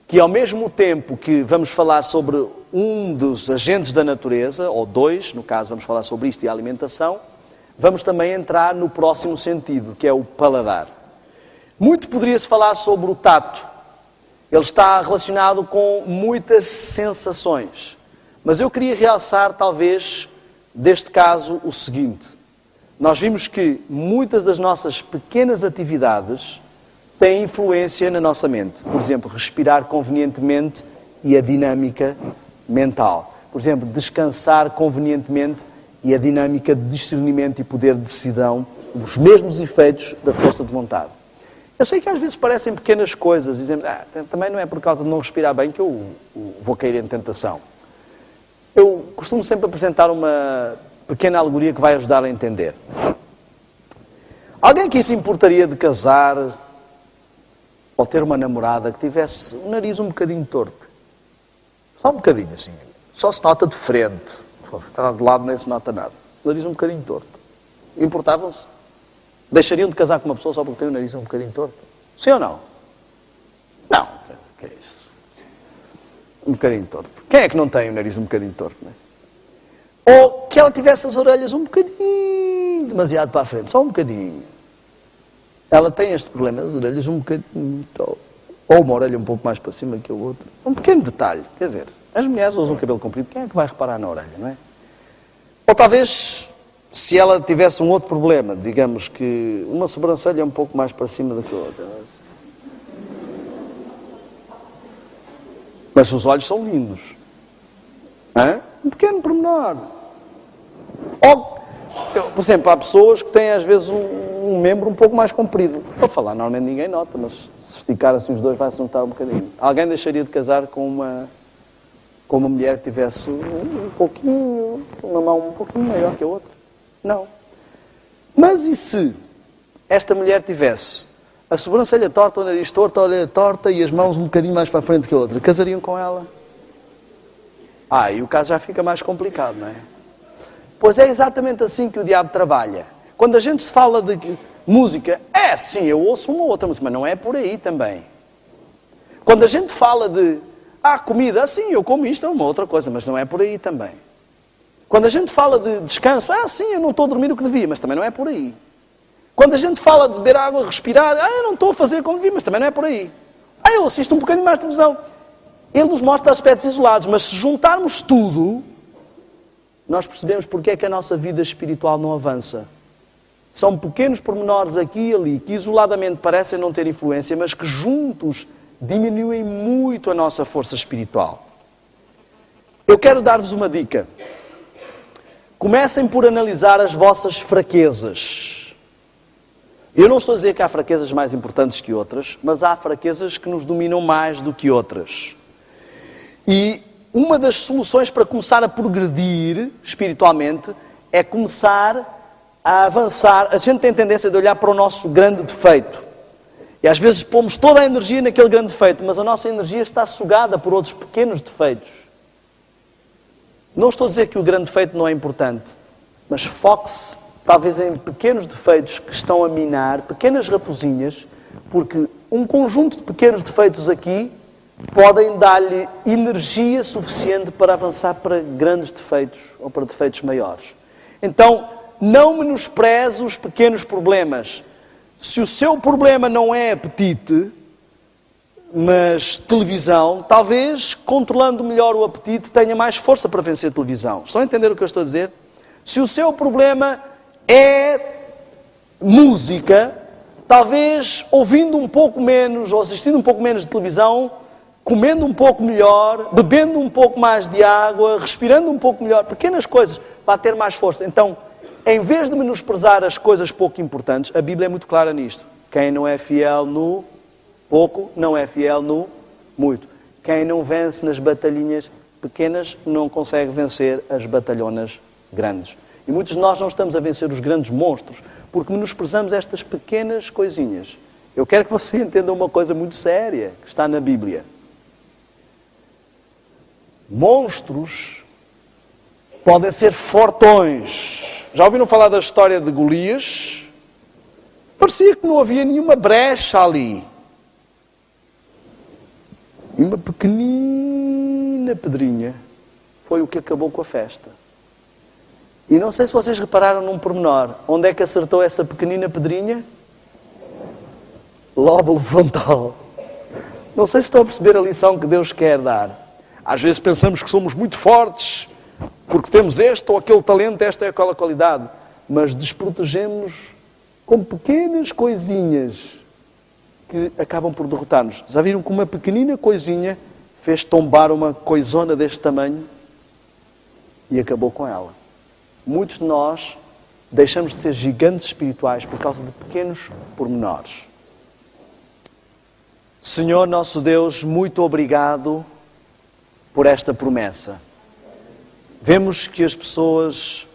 Speaker 1: que ao mesmo tempo que vamos falar sobre um dos agentes da natureza, ou dois, no caso vamos falar sobre isto e a alimentação, vamos também entrar no próximo sentido, que é o paladar. Muito poderia-se falar sobre o tato. Ele está relacionado com muitas sensações. Mas eu queria realçar, talvez, deste caso, o seguinte. Nós vimos que muitas das nossas pequenas atividades têm influência na nossa mente. Por exemplo, respirar convenientemente e a dinâmica mental. Por exemplo, descansar convenientemente e a dinâmica de discernimento e poder de decisão, os mesmos efeitos da força de vontade. Eu sei que às vezes parecem pequenas coisas, dizemos, também não é por causa de não respirar bem que eu vou cair em tentação. Eu costumo sempre apresentar uma pequena alegoria que vai ajudar a entender. Alguém que se importaria de casar ou ter uma namorada que tivesse o nariz um bocadinho torto? Só um bocadinho assim. Só se nota de frente. Está de lado nem se nota nada. O nariz um bocadinho torto. Importavam-se? Deixariam de casar com uma pessoa só porque tem o nariz um bocadinho torto? Sim ou não? Não. O que é isso? Um bocadinho torto. Quem é que não tem o nariz um bocadinho torto? Não é? Ou que ela tivesse as orelhas um bocadinho demasiado para a frente. Só um bocadinho. Ela tem este problema das orelhas um bocadinho... Ou uma orelha um pouco mais para cima que a outra. Um pequeno detalhe. Quer dizer, as mulheres usam cabelo comprido. Quem é que vai reparar na orelha, não é? Ou talvez... Se ela tivesse um outro problema, digamos que uma sobrancelha um pouco mais para cima do que a outra. Mas os olhos são lindos. Hã? Um pequeno pormenor. Ou, por exemplo, há pessoas que têm às vezes um membro um pouco mais comprido. Para falar, normalmente ninguém nota, mas se esticar assim os dois vai-se notar um bocadinho. Alguém deixaria de casar com uma mulher que tivesse um pouquinho, uma mão um pouquinho maior que a outra? Não. Mas e se esta mulher tivesse a sobrancelha torta, o nariz torto, a orelha torta e as mãos um bocadinho mais para a frente que a outra? Casariam com ela? E o caso já fica mais complicado, não é? Pois é exatamente assim que o diabo trabalha. Quando a gente se fala de música, sim, eu ouço uma ou outra música, mas não é por aí também. Quando a gente fala de, comida, sim, eu como isto, é uma outra coisa, mas não é por aí também. Quando a gente fala de descanso, sim, eu não estou a dormir o que devia, mas também não é por aí. Quando a gente fala de beber água, respirar, eu não estou a fazer como devia, mas também não é por aí. Eu assisto um bocadinho mais de televisão. Ele nos mostra aspectos isolados, mas se juntarmos tudo, nós percebemos porque é que a nossa vida espiritual não avança. São pequenos pormenores aqui e ali, que isoladamente parecem não ter influência, mas que juntos diminuem muito a nossa força espiritual. Eu quero dar-vos uma dica. Comecem por analisar as vossas fraquezas. Eu não estou a dizer que há fraquezas mais importantes que outras, mas há fraquezas que nos dominam mais do que outras. E uma das soluções para começar a progredir espiritualmente é começar a avançar. A gente tem tendência de olhar para o nosso grande defeito. E às vezes pomos toda a energia naquele grande defeito, mas a nossa energia está sugada por outros pequenos defeitos. Não estou a dizer que o grande defeito não é importante, mas foque-se talvez em pequenos defeitos que estão a minar, pequenas raposinhas, porque um conjunto de pequenos defeitos aqui podem dar-lhe energia suficiente para avançar para grandes defeitos ou para defeitos maiores. Então, não menospreze os pequenos problemas. Se o seu problema não é apetite, mas televisão, talvez, controlando melhor o apetite, tenha mais força para vencer a televisão. Estão a entender o que eu estou a dizer? Se o seu problema é música, talvez ouvindo um pouco menos, ou assistindo um pouco menos de televisão, comendo um pouco melhor, bebendo um pouco mais de água, respirando um pouco melhor, pequenas coisas, para ter mais força. Então, em vez de menosprezar as coisas pouco importantes, a Bíblia é muito clara nisto. Quem não é fiel no pouco, não é fiel no muito. Quem não vence nas batalhinhas pequenas, não consegue vencer as batalhonas grandes. E muitos de nós não estamos a vencer os grandes monstros, porque menosprezamos estas pequenas coisinhas. Eu quero que você entenda uma coisa muito séria, que está na Bíblia. Monstros podem ser fortões. Já ouviram falar da história de Golias? Parecia que não havia nenhuma brecha ali. E uma pequenina pedrinha foi o que acabou com a festa. E não sei se vocês repararam num pormenor. Onde é que acertou essa pequenina pedrinha? Lóbulo frontal. Não sei se estão a perceber a lição que Deus quer dar. Às vezes pensamos que somos muito fortes, porque temos este ou aquele talento, esta ou aquela qualidade. Mas desprotegemos com pequenas coisinhas que acabam por derrotar-nos. Já viram que uma pequenina coisinha fez tombar uma coisona deste tamanho e acabou com ela? Muitos de nós deixamos de ser gigantes espirituais por causa de pequenos pormenores. Senhor nosso Deus, muito obrigado por esta promessa. Vemos que as pessoas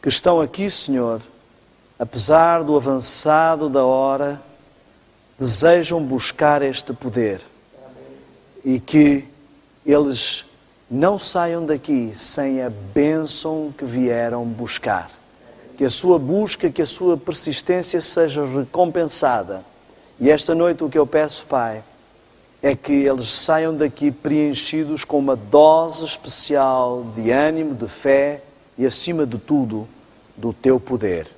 Speaker 1: que estão aqui, Senhor, apesar do avançado da hora, desejam buscar este poder. E que eles não saiam daqui sem a bênção que vieram buscar. Que a sua busca, que a sua persistência seja recompensada. E esta noite o que eu peço, Pai, é que eles saiam daqui preenchidos com uma dose especial de ânimo, de fé e, acima de tudo, do Teu poder.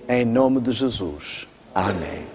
Speaker 1: Em nome de Jesus. Amém.